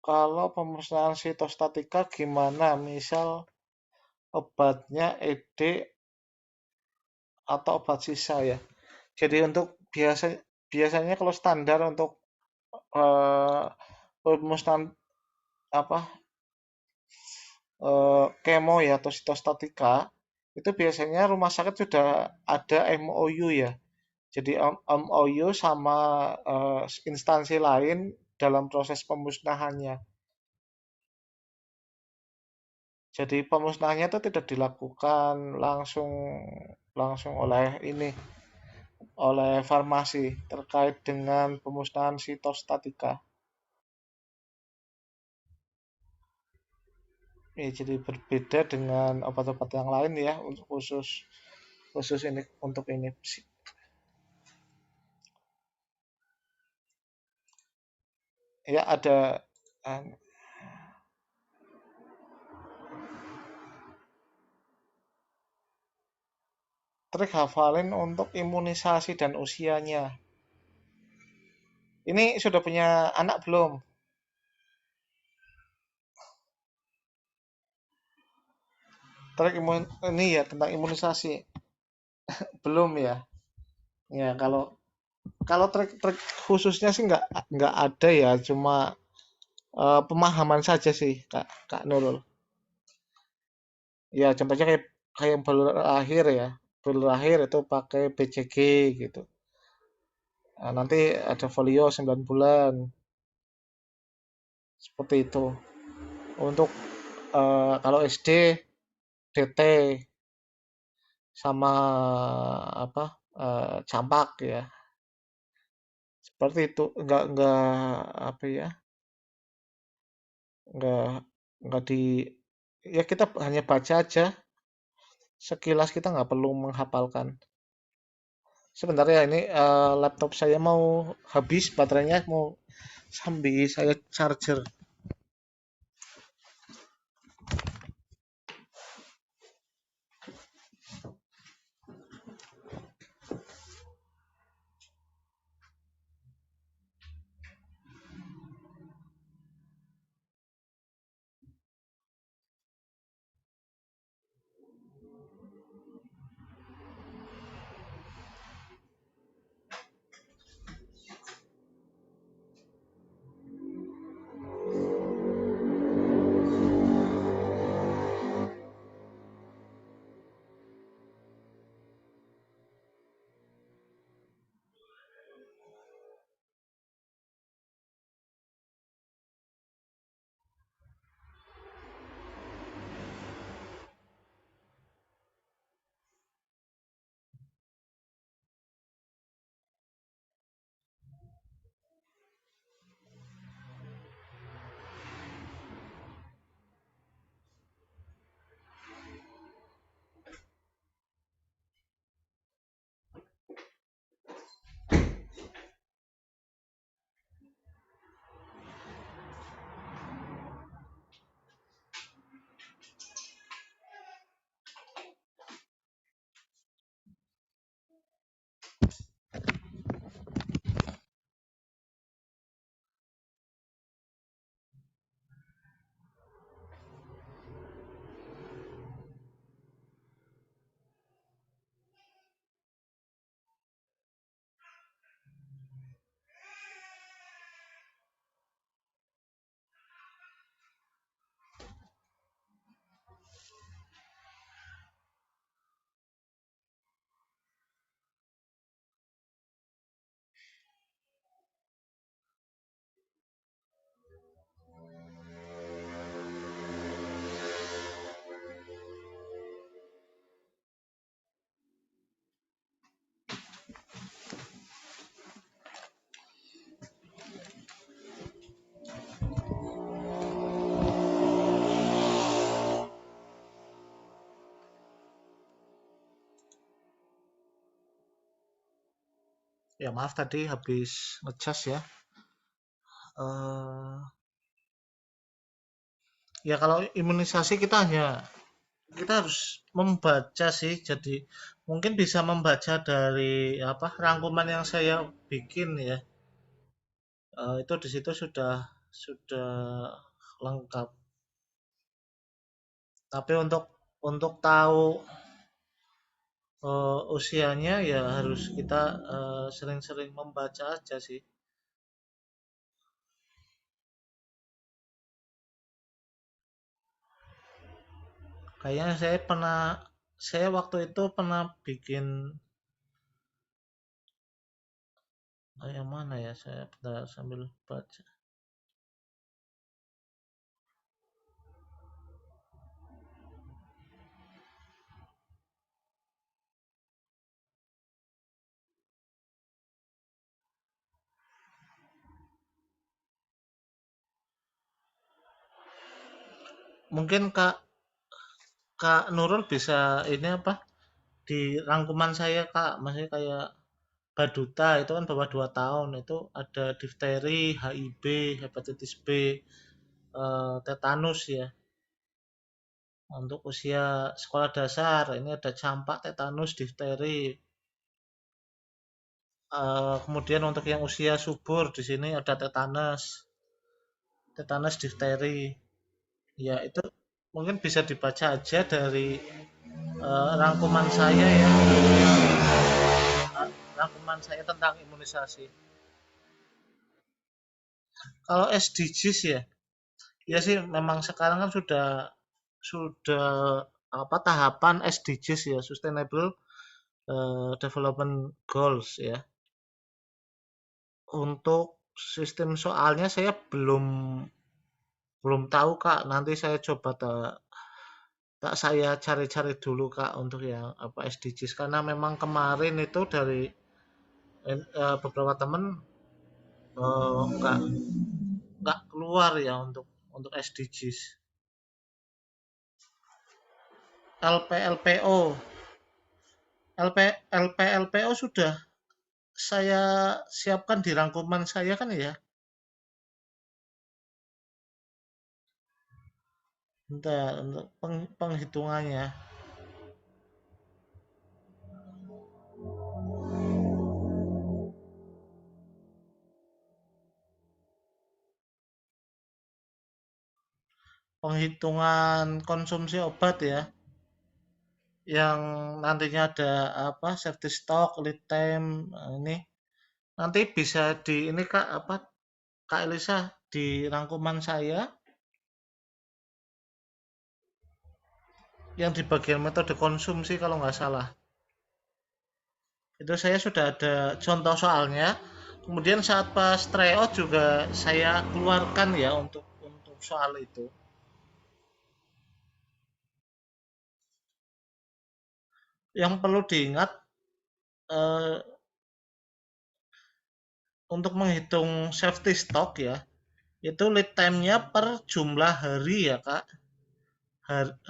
Kalau pemusnahan sitostatika gimana? Misal obatnya ED atau obat sisa ya. Jadi untuk biasanya kalau standar untuk eh, pemusnahan apa kemo ya atau sitostatika itu biasanya rumah sakit sudah ada MOU ya. Jadi MOU sama instansi lain dalam proses pemusnahannya. Jadi pemusnahannya itu tidak dilakukan langsung langsung oleh ini oleh farmasi terkait dengan pemusnahan sitostatika. Ya, jadi berbeda dengan obat-obat yang lain ya untuk khusus khusus ini untuk ini ya ada uh, trik hafalin untuk imunisasi dan usianya. Ini sudah punya anak belum? Trik ini ya tentang imunisasi belum ya? Ya kalau kalau trik-trik khususnya sih nggak ada ya, cuma pemahaman saja sih Kak Nurul. Ya contohnya kayak kayak yang baru lahir ya, baru lahir itu pakai BCG gitu. Nah, nanti ada folio 9 bulan seperti itu. Untuk kalau SD DT sama apa campak ya. Seperti itu nggak apa ya, nggak nggak di ya kita hanya baca aja sekilas kita nggak perlu menghafalkan. Sebentar ya ini laptop saya mau habis baterainya mau sambil saya charger. Ya maaf tadi habis ngecas ya. Eh, ya kalau imunisasi kita harus membaca sih. Jadi mungkin bisa membaca dari apa rangkuman yang saya bikin ya. Itu di situ sudah lengkap. Tapi untuk tahu usianya ya harus kita sering-sering membaca aja sih. Kayaknya saya waktu itu pernah bikin yang mana ya? Saya bentar sambil baca. Mungkin Kak Nurul bisa ini apa di rangkuman saya Kak, maksudnya kayak Baduta itu kan bawah 2 tahun itu ada difteri, HIV, hepatitis B, tetanus ya. Untuk usia sekolah dasar ini ada campak, tetanus, difteri. Kemudian untuk yang usia subur di sini ada tetanus, difteri. Ya itu mungkin bisa dibaca aja dari rangkuman saya ya, rangkuman saya tentang imunisasi. Kalau SDGs ya, ya sih memang sekarang kan sudah apa tahapan SDGs ya, Sustainable Development Goals ya. Untuk sistem soalnya saya belum belum tahu Kak. Nanti saya coba tak saya cari-cari dulu Kak untuk yang apa SDGs karena memang kemarin itu dari beberapa teman nggak keluar ya untuk SDGs. LPLPO, LPLPO sudah saya siapkan di rangkuman saya kan ya. Bentar, untuk penghitungannya. Penghitungan konsumsi obat ya, yang nantinya ada apa safety stock, lead time, ini nanti bisa di ini Kak apa Kak Elisa di rangkuman saya yang di bagian metode konsumsi kalau nggak salah. Itu saya sudah ada contoh soalnya. Kemudian saat pas tryout juga saya keluarkan ya untuk soal itu. Yang perlu diingat eh, untuk menghitung safety stock ya, itu lead time-nya per jumlah hari ya Kak.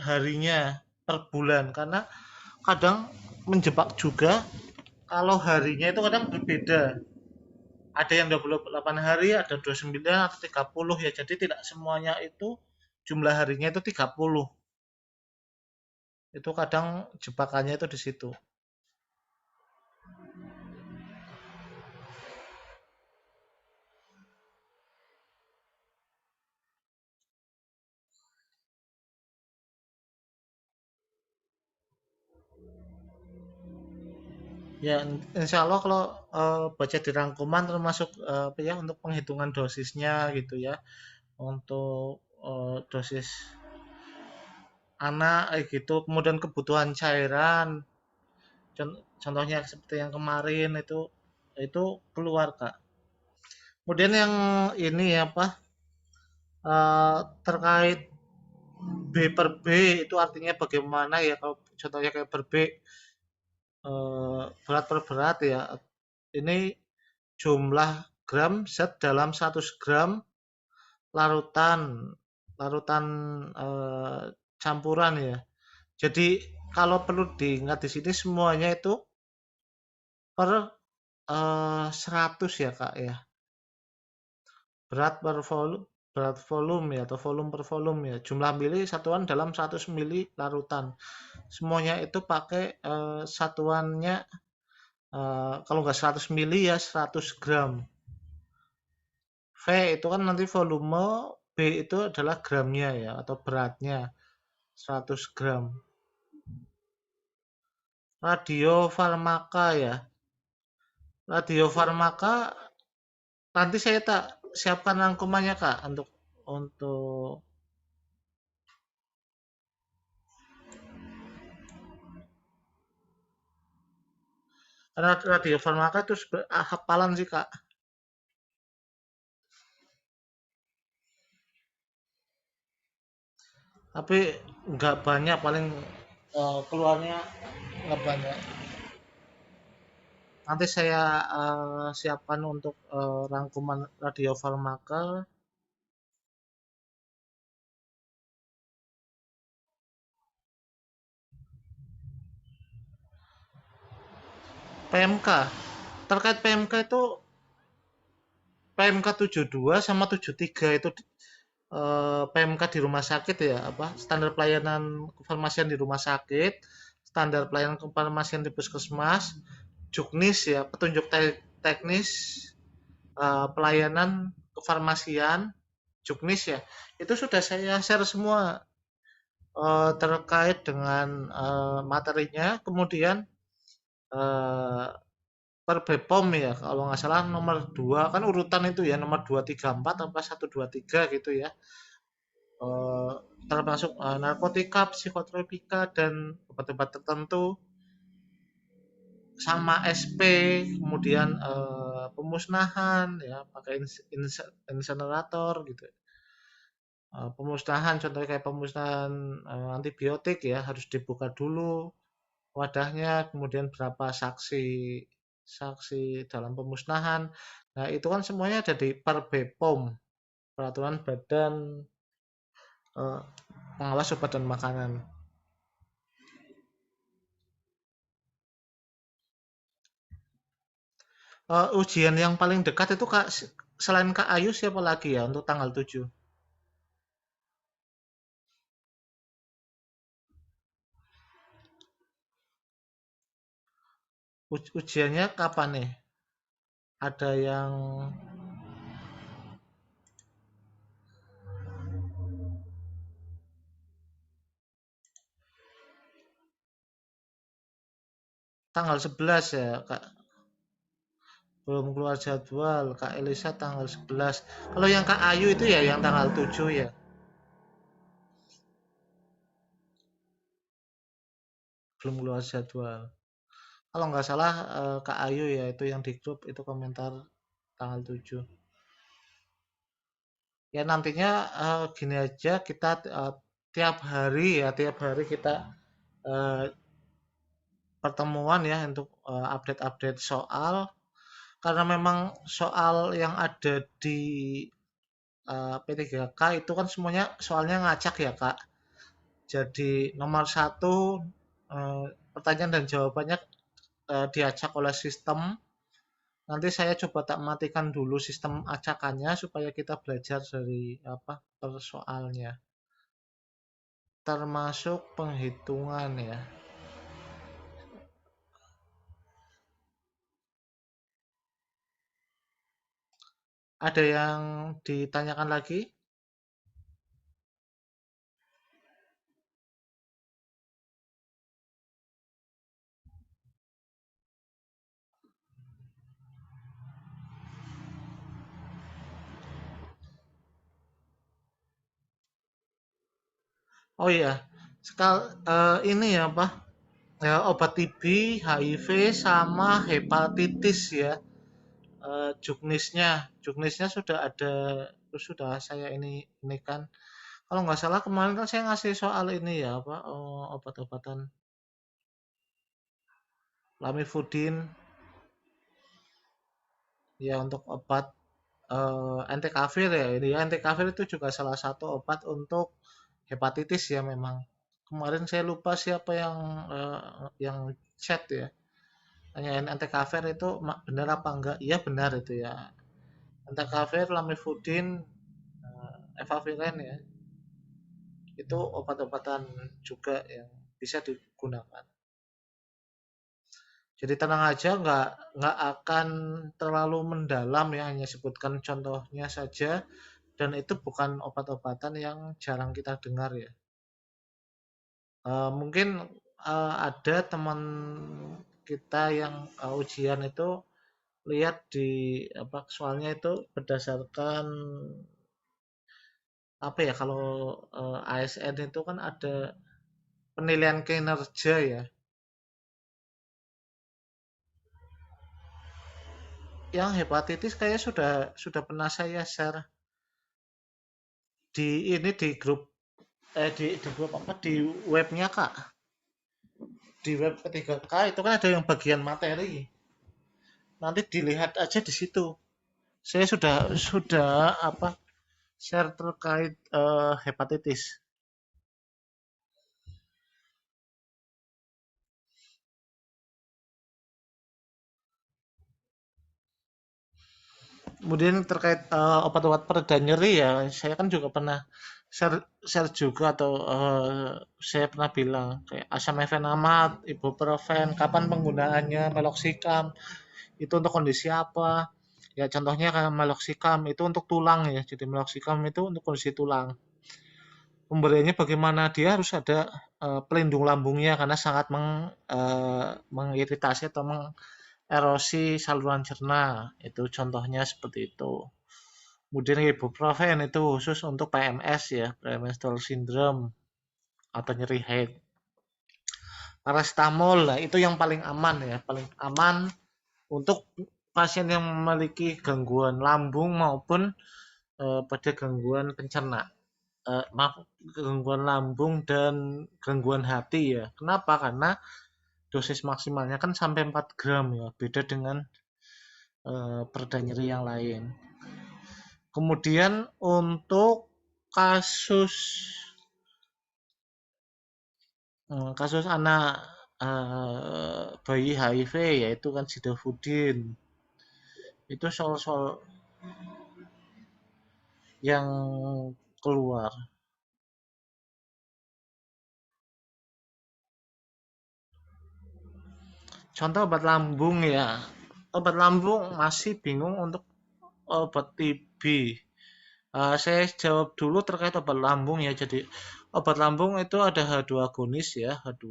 Harinya per bulan karena kadang menjebak juga kalau harinya itu kadang berbeda. Ada yang 28 hari, ada 29 atau 30 ya. Jadi tidak semuanya itu jumlah harinya itu 30. Itu kadang jebakannya itu di situ. Ya, insya Allah kalau baca di rangkuman termasuk apa ya untuk penghitungan dosisnya gitu ya. Untuk dosis anak gitu, kemudian kebutuhan cairan, contohnya seperti yang kemarin itu keluar Kak. Kemudian yang ini ya apa terkait B per B itu artinya bagaimana ya kalau contohnya kayak per B berat per berat ya. Ini jumlah gram zat dalam 100 gram larutan larutan eh, campuran ya. Jadi kalau perlu diingat di sini semuanya itu per 100 ya Kak ya. Berat per volume, berat volume ya atau volume per volume ya. Jumlah mili satuan dalam 100 mili larutan. Semuanya itu pakai satuannya kalau nggak 100 mili ya 100 gram. V itu kan nanti volume, B itu adalah gramnya ya atau beratnya 100 gram. Radiofarmaka ya. Radiofarmaka nanti saya tak siapkan rangkumannya Kak untuk radiofarmaka itu hafalan sih Kak. Tapi nggak banyak, paling keluarnya nggak banyak. Nanti saya siapkan untuk rangkuman radiofarmaka. PMK. Terkait PMK itu PMK 72 sama 73 itu PMK di rumah sakit ya, apa standar pelayanan kefarmasian di rumah sakit, standar pelayanan kefarmasian di puskesmas, juknis ya, petunjuk teknis pelayanan kefarmasian, juknis ya. Itu sudah saya share semua terkait dengan materinya. Kemudian eh, per BPOM ya, kalau nggak salah nomor 2 kan urutan itu ya, nomor 234 apa 123 gitu ya. eh, Termasuk narkotika, psikotropika dan obat-obat tertentu sama SP, kemudian pemusnahan ya pakai insenerator gitu. Pemusnahan contohnya kayak pemusnahan antibiotik ya harus dibuka dulu wadahnya, kemudian berapa saksi saksi dalam pemusnahan. Nah, itu kan semuanya ada di Perbepom, Peraturan Badan eh, Pengawas Obat dan Makanan. Ujian yang paling dekat itu Kak, selain Kak Ayu siapa lagi ya untuk tanggal 7? Ujiannya kapan nih? Ada yang tanggal 11 ya Kak? Belum keluar jadwal. Kak Elisa tanggal 11. Kalau yang Kak Ayu itu ya yang tanggal 7 ya? Belum keluar jadwal. Kalau nggak salah Kak Ayu ya itu yang di grup itu komentar tanggal 7. Ya nantinya gini aja kita tiap hari kita eh, pertemuan ya untuk update-update soal, karena memang soal yang ada di P3K itu kan semuanya soalnya ngacak ya Kak. Jadi nomor satu pertanyaan dan jawabannya diacak oleh sistem. Nanti saya coba tak matikan dulu sistem acakannya supaya kita belajar dari apa persoalnya. Termasuk penghitungan ya. Ada yang ditanyakan lagi? Oh iya, sekal ini ya Pak, ya, obat TB, HIV sama hepatitis ya. Juknisnya sudah ada, sudah saya ini kan. Kalau nggak salah kemarin kan saya ngasih soal ini ya apa obat-obatan lamivudin ya untuk obat entecavir ya. Ini ya entecavir itu juga salah satu obat untuk hepatitis ya memang. Kemarin saya lupa siapa yang chat ya. Tanyain entecavir itu benar apa enggak? Iya benar itu ya. Entecavir, lamivudin, efavirenz ya. Itu obat-obatan juga yang bisa digunakan. Jadi tenang aja, nggak akan terlalu mendalam ya, hanya sebutkan contohnya saja. Dan itu bukan obat-obatan yang jarang kita dengar ya. Mungkin ada teman kita yang ujian itu lihat di apa soalnya itu berdasarkan apa ya kalau ASN itu kan ada penilaian kinerja ya. Yang hepatitis kayak sudah pernah saya share di ini di grup di grup apa di webnya Kak. Di web ketiga k itu kan ada yang bagian materi. Nanti dilihat aja di situ. Saya sudah apa share terkait hepatitis. Kemudian terkait obat-obat pereda nyeri ya, saya kan juga pernah share juga atau saya pernah bilang kayak asam efenamat, ibuprofen, kapan penggunaannya, meloxicam itu untuk kondisi apa? Ya contohnya kayak meloxicam itu untuk tulang ya. Jadi meloxicam itu untuk kondisi tulang. Pemberiannya bagaimana? Dia harus ada pelindung lambungnya karena sangat mengiritasi atau mengerosi saluran cerna. Itu contohnya seperti itu. Kemudian ibuprofen itu khusus untuk PMS ya, premenstrual syndrome atau nyeri head. Paracetamol lah itu yang paling aman ya, paling aman untuk pasien yang memiliki gangguan lambung maupun pada gangguan pencerna. Maaf, gangguan lambung dan gangguan hati ya. Kenapa? Karena dosis maksimalnya kan sampai 4 gram ya, beda dengan pereda nyeri yang lain. Kemudian untuk kasus kasus anak bayi HIV yaitu kan Sidofudin itu soal-soal yang keluar. Contoh obat lambung ya. Obat lambung masih bingung untuk obat TB. Saya jawab dulu terkait obat lambung ya. Jadi obat lambung itu ada H2 agonis ya, H2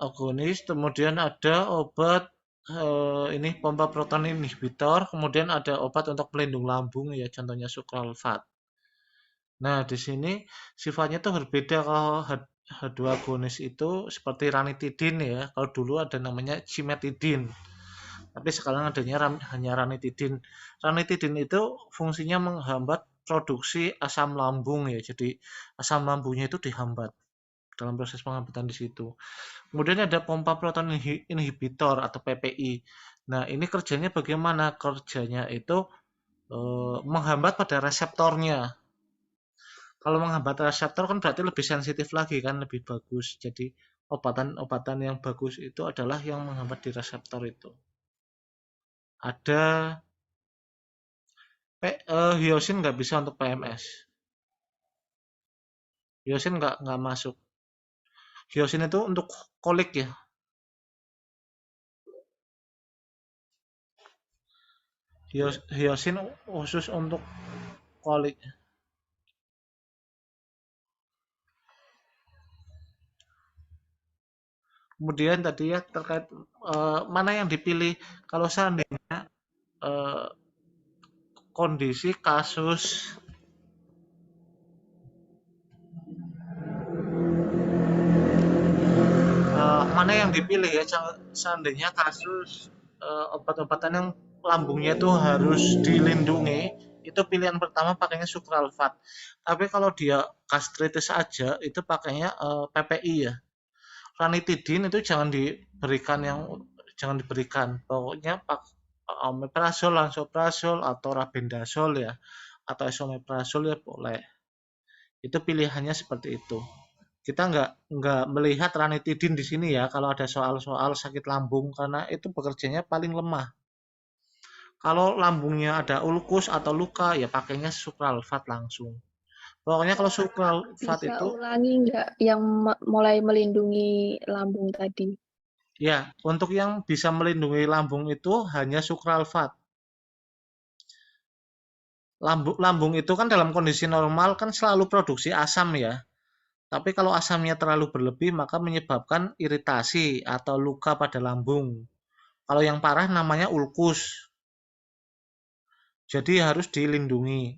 agonis, kemudian ada obat ini pompa proton inhibitor, kemudian ada obat untuk pelindung lambung ya, contohnya sukralfat. Nah, di sini sifatnya tuh berbeda kalau H2 agonis itu seperti ranitidin ya. Kalau dulu ada namanya cimetidin. Tapi sekarang adanya hanya ranitidin. Ranitidin itu fungsinya menghambat produksi asam lambung ya. Jadi asam lambungnya itu dihambat dalam proses penghambatan di situ. Kemudian ada pompa proton inhibitor atau PPI. Nah, ini kerjanya bagaimana? Kerjanya itu menghambat pada reseptornya. Kalau menghambat reseptor kan berarti lebih sensitif lagi kan, lebih bagus. Jadi obatan-obatan yang bagus itu adalah yang menghambat di reseptor itu. Ada hyosin nggak bisa untuk PMS. Hyosin nggak masuk. Hyosin itu untuk kolik ya. Hyosin khusus untuk kolik. Kemudian tadi ya terkait mana yang dipilih kalau seandainya eh, kondisi kasus mana yang dipilih ya seandainya kasus obat-obatan yang lambungnya itu harus dilindungi itu pilihan pertama pakainya sukralfat. Tapi kalau dia gastritis aja itu pakainya PPI ya. Ranitidin itu jangan diberikan. Pokoknya pak omeprazol, lansoprazol atau rabendasol ya atau esomeprazol ya boleh. Itu pilihannya seperti itu. Kita nggak melihat ranitidin di sini ya kalau ada soal-soal sakit lambung karena itu bekerjanya paling lemah. Kalau lambungnya ada ulkus atau luka ya pakainya sukralfat langsung. Pokoknya kalau sukralfat Bisa itu ulangi nggak yang mulai melindungi lambung tadi? ya untuk yang bisa melindungi lambung itu hanya sukralfat. Lambung itu kan dalam kondisi normal kan selalu produksi asam ya. Tapi kalau asamnya terlalu berlebih maka menyebabkan iritasi atau luka pada lambung. Kalau yang parah namanya ulkus. Jadi harus dilindungi.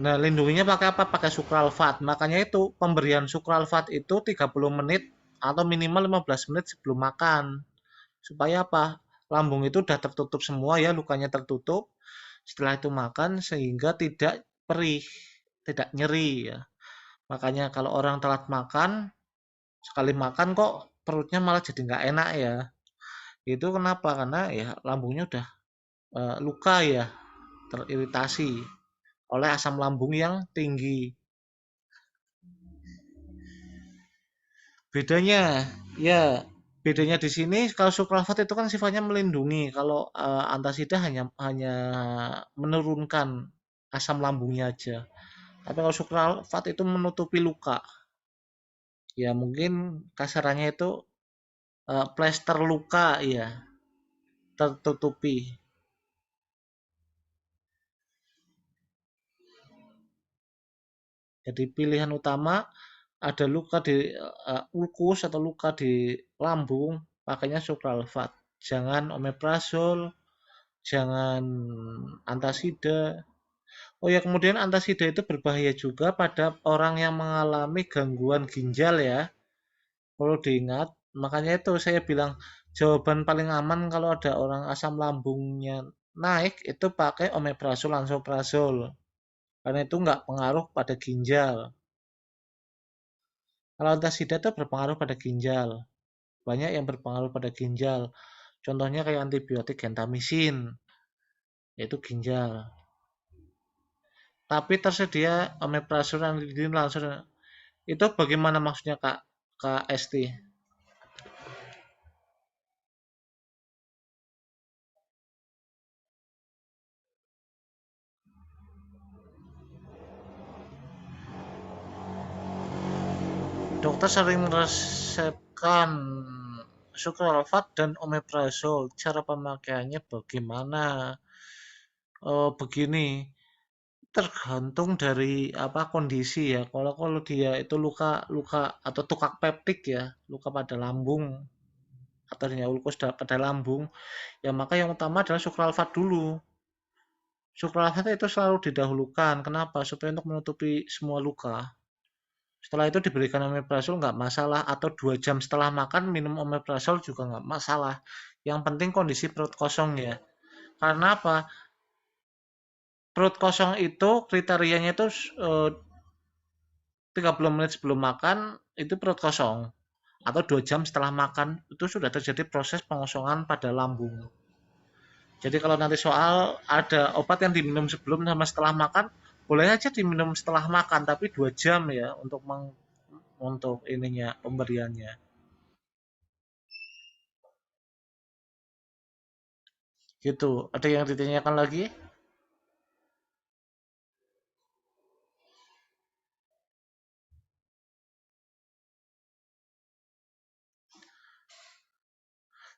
Nah, lindunginya pakai apa? Pakai sukralfat. Makanya itu pemberian sukralfat itu 30 menit atau minimal 15 menit sebelum makan. Supaya apa? Lambung itu udah tertutup semua ya, lukanya tertutup. Setelah itu makan sehingga tidak perih, tidak nyeri ya. Makanya kalau orang telat makan, sekali makan kok perutnya malah jadi nggak enak ya. Itu kenapa? Karena ya lambungnya udah luka ya, teriritasi oleh asam lambung yang tinggi. Bedanya, ya bedanya di sini kalau sukralfat itu kan sifatnya melindungi, kalau antasida hanya hanya menurunkan asam lambungnya aja. Tapi kalau sukralfat itu menutupi luka. Ya mungkin kasarannya itu plester luka ya, tertutupi. Jadi pilihan utama ada luka di ulkus atau luka di lambung, pakainya sukralfat. Jangan omeprazol, jangan antasida. Oh ya, kemudian antasida itu berbahaya juga pada orang yang mengalami gangguan ginjal ya. Perlu diingat. Makanya itu saya bilang jawaban paling aman kalau ada orang asam lambungnya naik itu pakai omeprazol, lansoprazol. Karena itu nggak pengaruh pada ginjal. Kalau antasida itu berpengaruh pada ginjal. Banyak yang berpengaruh pada ginjal. Contohnya kayak antibiotik gentamisin, yaitu ginjal. Tapi tersedia omeprazol dan langsung. Itu bagaimana maksudnya Kak? Kak Esti? Dokter sering meresepkan sukralfat dan omeprazol. Cara pemakaiannya bagaimana? Oh, begini, tergantung dari apa kondisi ya. Kalau kalau dia itu luka luka atau tukak peptik ya, luka pada lambung atau ulkus pada lambung, ya maka yang utama adalah sukralfat dulu. Sukralfat itu selalu didahulukan. Kenapa? Supaya untuk menutupi semua luka. Setelah itu diberikan omeprazol nggak masalah, atau 2 jam setelah makan minum omeprazol juga nggak masalah. Yang penting kondisi perut kosong ya. Karena apa? Perut kosong itu kriterianya itu 30 menit sebelum makan itu perut kosong. Atau 2 jam setelah makan itu sudah terjadi proses pengosongan pada lambung. Jadi kalau nanti soal ada obat yang diminum sebelum sama setelah makan, boleh aja diminum setelah makan, tapi 2 jam ya untuk ininya pemberiannya. Gitu. Ada yang ditanyakan lagi?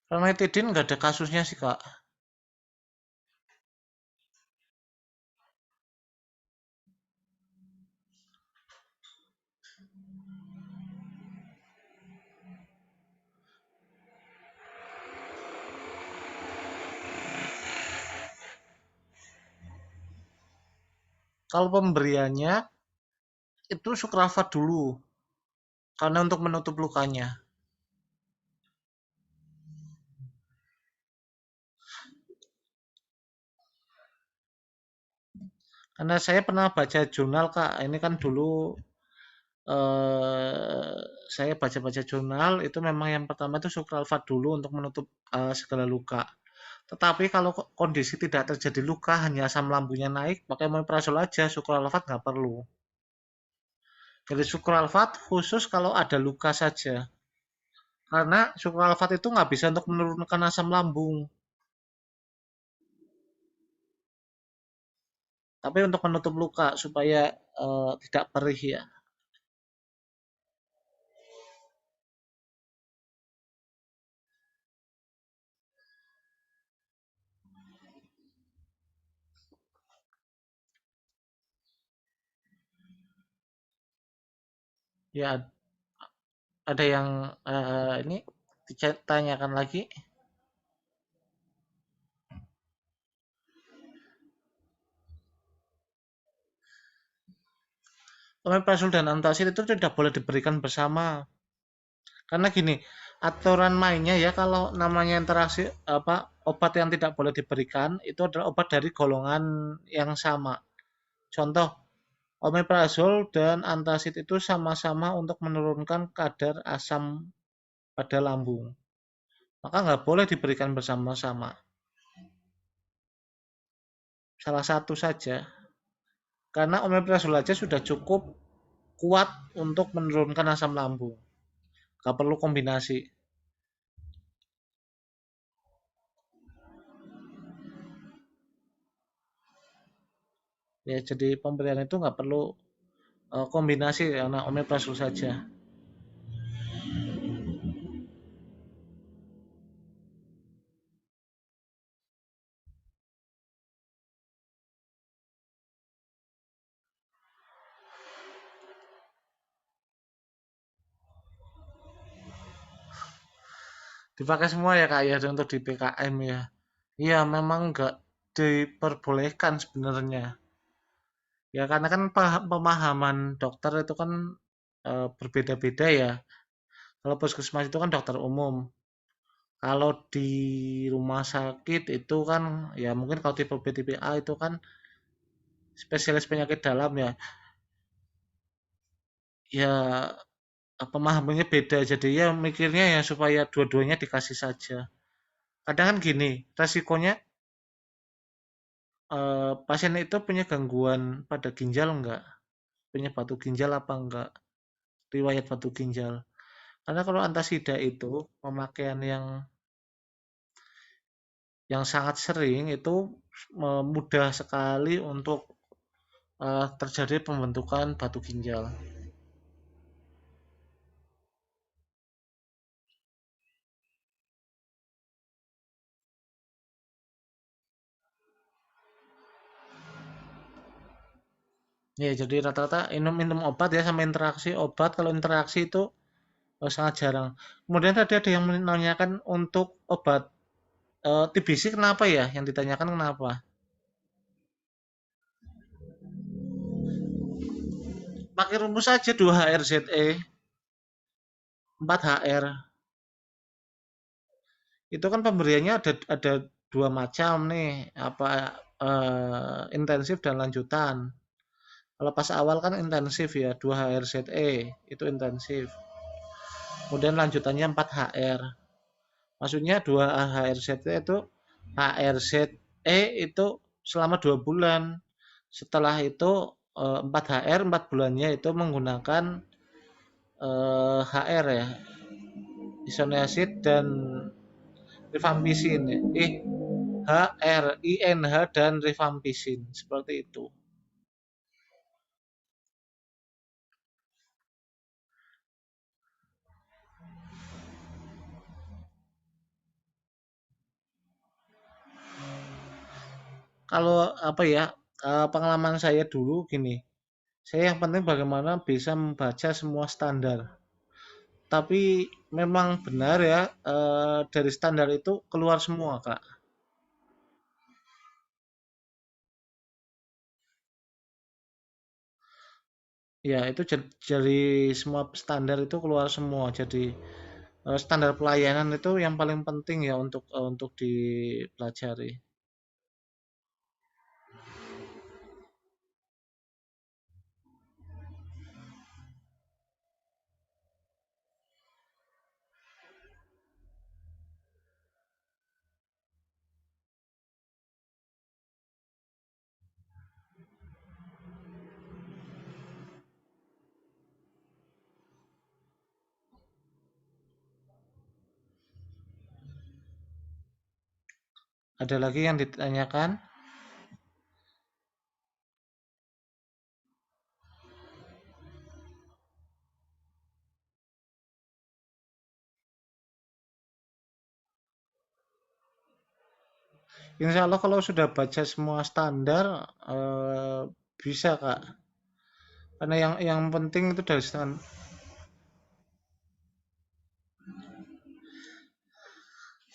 Ranitidin nggak ada kasusnya sih Kak. Kalau pemberiannya itu sukralfat dulu, karena untuk menutup lukanya. Karena saya pernah baca jurnal Kak, ini kan dulu eh, saya baca-baca jurnal itu memang yang pertama itu sukralfat dulu untuk menutup segala luka. Tetapi kalau kondisi tidak terjadi luka, hanya asam lambungnya naik, pakai omeprazol aja, sukralfat nggak perlu. Jadi sukralfat khusus kalau ada luka saja. Karena sukralfat itu nggak bisa untuk menurunkan asam lambung. Tapi untuk menutup luka supaya tidak perih ya. Ya ada yang ini ditanyakan lagi. Omeprazol dan antacid itu tidak boleh diberikan bersama. Karena gini, aturan mainnya ya kalau namanya interaksi apa obat yang tidak boleh diberikan itu adalah obat dari golongan yang sama. Contoh, omeprazol dan antacid itu sama-sama untuk menurunkan kadar asam pada lambung. Maka nggak boleh diberikan bersama-sama. Salah satu saja. Karena omeprazol aja sudah cukup kuat untuk menurunkan asam lambung. Nggak perlu kombinasi. Ya, jadi pemberian itu nggak perlu kombinasi karena omeprazol saja. Dipakai semua ya kak ya untuk di PKM ya. Iya memang nggak diperbolehkan sebenarnya. Ya karena kan pemahaman dokter itu kan berbeda-beda ya. Kalau puskesmas itu kan dokter umum. Kalau di rumah sakit itu kan ya mungkin kalau tipe B tipe A itu kan spesialis penyakit dalam ya. Ya pemahamannya beda jadi ya mikirnya ya supaya dua-duanya dikasih saja. Kadang kan gini, resikonya pasien itu punya gangguan pada ginjal enggak? Punya batu ginjal apa enggak? Riwayat batu ginjal. Karena kalau antasida itu pemakaian yang sangat sering itu mudah sekali untuk terjadi pembentukan batu ginjal. Ya, jadi rata-rata minum obat ya sama interaksi obat. Kalau interaksi itu sangat jarang. Kemudian tadi ada yang menanyakan untuk obat TBC kenapa ya? Yang ditanyakan kenapa? Pakai rumus saja 2HRZE, 4HR. Itu kan pemberiannya ada dua macam nih, apa intensif dan lanjutan. Kalau pas awal kan intensif ya, 2HRZE itu intensif. Kemudian lanjutannya 4HR. Maksudnya 2HRZE itu HRZE itu selama 2 bulan. Setelah itu 4HR 4 bulannya itu menggunakan HR ya, isoniazid dan rifampicin ya. HRINH dan rifampicin seperti itu. Kalau apa ya pengalaman saya dulu gini, saya yang penting bagaimana bisa membaca semua standar. Tapi memang benar ya dari standar itu keluar semua kak. Ya itu jadi semua standar itu keluar semua. Jadi standar pelayanan itu yang paling penting ya untuk dipelajari. Ada lagi yang ditanyakan? Insya Allah kalau sudah baca semua standar bisa Kak. Karena yang penting itu dari standar.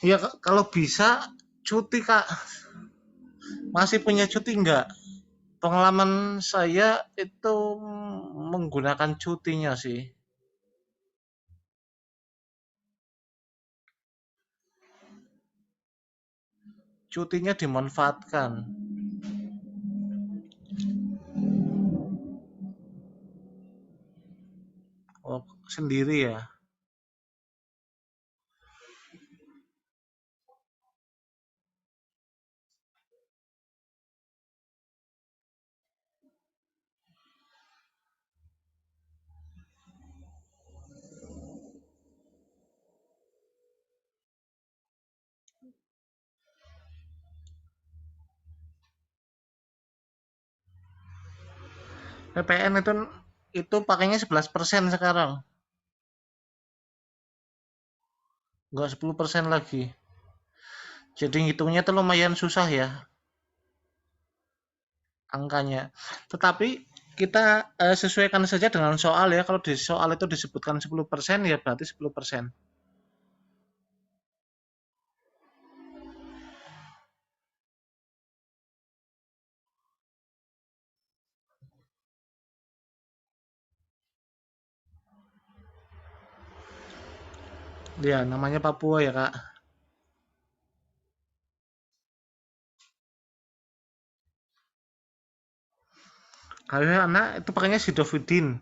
Ya kalau bisa cuti Kak. Masih punya cuti enggak? Pengalaman saya itu menggunakan cutinya sih. Cutinya dimanfaatkan. Oh, sendiri ya. PPN itu pakainya 11% sekarang. Enggak 10% lagi. Jadi ngitungnya tuh lumayan susah ya angkanya. Tetapi kita sesuaikan saja dengan soal ya. Kalau di soal itu disebutkan 10% ya berarti 10%. Ya, namanya Papua ya, Kak. Kalau anak itu pakainya Sidofudin.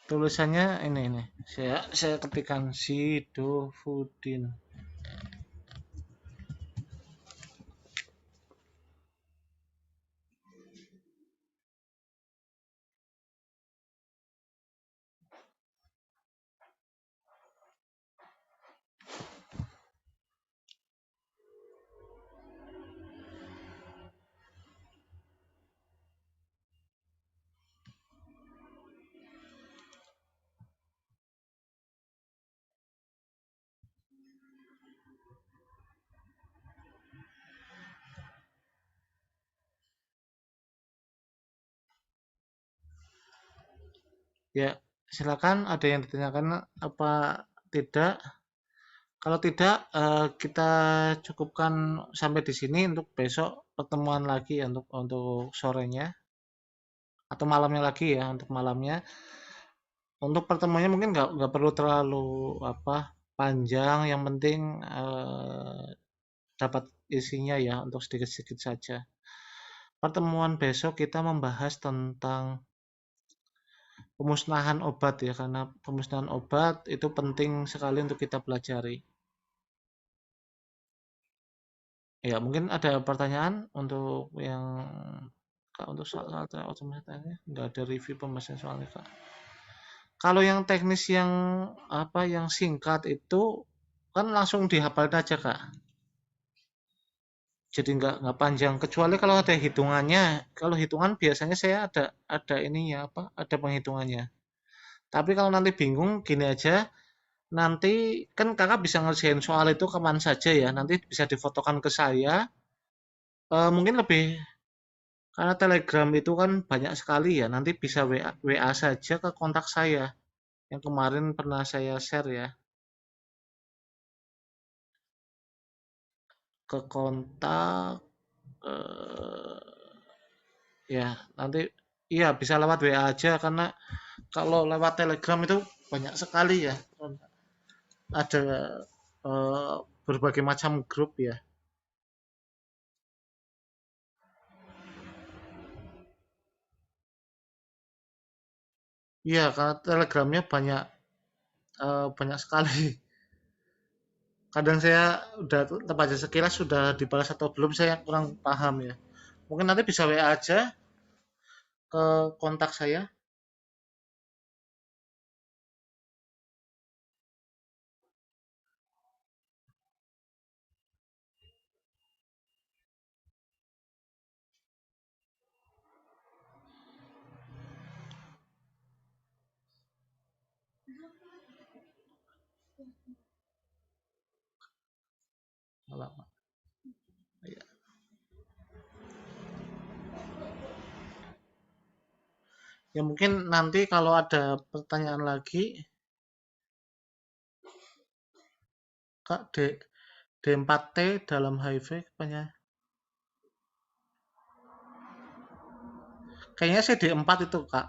Tulisannya ini. Saya ketikkan Sidofudin. Ya, silakan ada yang ditanyakan apa tidak? Kalau tidak, kita cukupkan sampai di sini untuk besok pertemuan lagi ya untuk sorenya atau malamnya lagi ya untuk malamnya. Untuk pertemuannya mungkin nggak perlu terlalu apa panjang, yang penting dapat isinya ya untuk sedikit-sedikit saja. Pertemuan besok kita membahas tentang pemusnahan obat ya, karena pemusnahan obat itu penting sekali untuk kita pelajari. Ya, mungkin ada pertanyaan untuk yang Kak untuk soal otomatisnya nggak ada review pembahasan soalnya Kak. Kalau yang teknis yang apa yang singkat itu kan langsung dihafal aja Kak. Jadi nggak panjang kecuali kalau ada hitungannya. Kalau hitungan biasanya saya ada ininya apa? Ada penghitungannya. Tapi kalau nanti bingung gini aja, nanti kan kakak bisa ngerjain soal itu kapan saja ya. Nanti bisa difotokan ke saya. Mungkin lebih karena Telegram itu kan banyak sekali ya. Nanti bisa WA saja ke kontak saya yang kemarin pernah saya share ya. Ke kontak eh, ya nanti iya bisa lewat WA aja karena kalau lewat Telegram itu banyak sekali ya. Ada eh, berbagai macam grup ya. Iya, karena Telegramnya banyak sekali. Kadang saya udah terbaca sekilas sudah dibalas atau belum saya kurang paham ya. Mungkin nanti bisa WA aja ke kontak saya. Ya mungkin nanti kalau ada pertanyaan lagi, Kak, D4T dalam HIV kayaknya CD4 itu, Kak.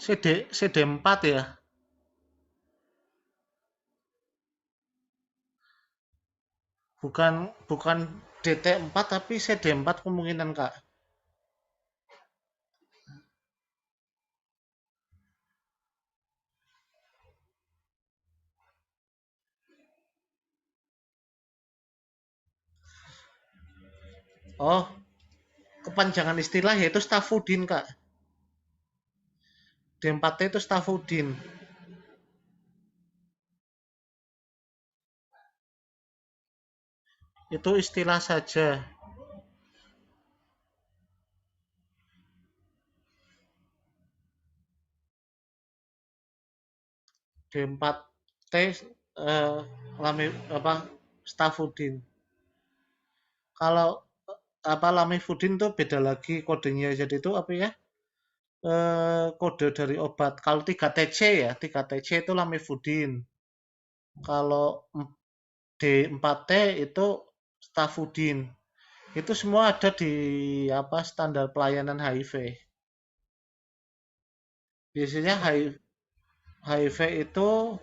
CD4 ya. Bukan bukan DT4 tapi CD4 kemungkinan, Kak. Oh, kepanjangan istilah yaitu Stafudin, Kak. D4T itu Stafudin. Itu istilah saja. D4T lami apa Stafudin. Kalau apa Lamivudin tuh beda lagi kodenya. Jadi itu apa ya? Kode dari obat. Kalau 3TC ya, 3TC itu Lamivudin. Kalau D4T itu Stafudin. Itu semua ada di apa standar pelayanan HIV. Biasanya HIV itu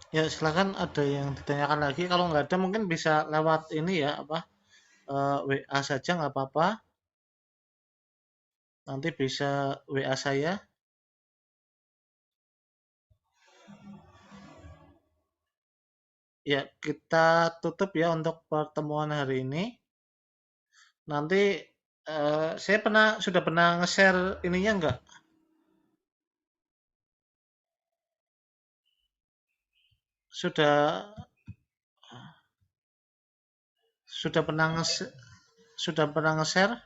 ya silakan ada yang ditanyakan lagi. Kalau nggak ada mungkin bisa lewat ini ya apa WA saja nggak apa-apa. Nanti bisa WA saya. Ya kita tutup ya untuk pertemuan hari ini. Nanti saya sudah pernah nge-share ininya nggak? Sudah sudah pernah nge-share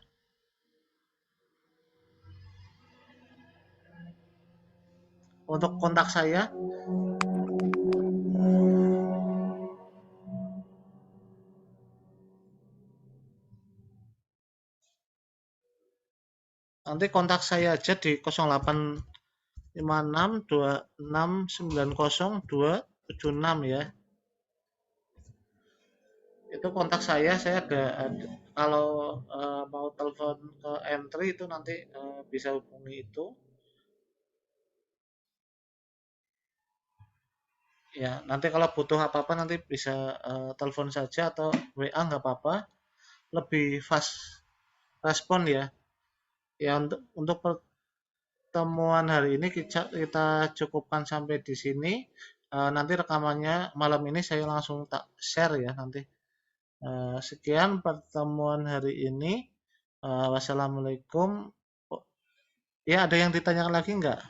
untuk kontak saya. Nanti kontak saya aja di 085626900276 ya. Itu kontak saya ada kalau mau telepon ke M3 itu nanti bisa hubungi itu. Ya, nanti kalau butuh apa-apa nanti bisa telepon saja atau WA nggak apa-apa. Lebih fast respon ya. Ya untuk pertemuan hari ini kita cukupkan sampai di sini. Nanti rekamannya malam ini saya langsung tak share ya nanti. Sekian pertemuan hari ini. Wassalamualaikum. Oh, ya, ada yang ditanyakan lagi nggak?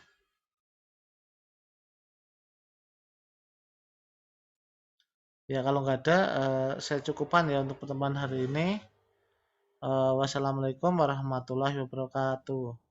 Ya, kalau nggak ada, saya cukupkan ya untuk pertemuan hari ini. Wassalamualaikum warahmatullahi wabarakatuh.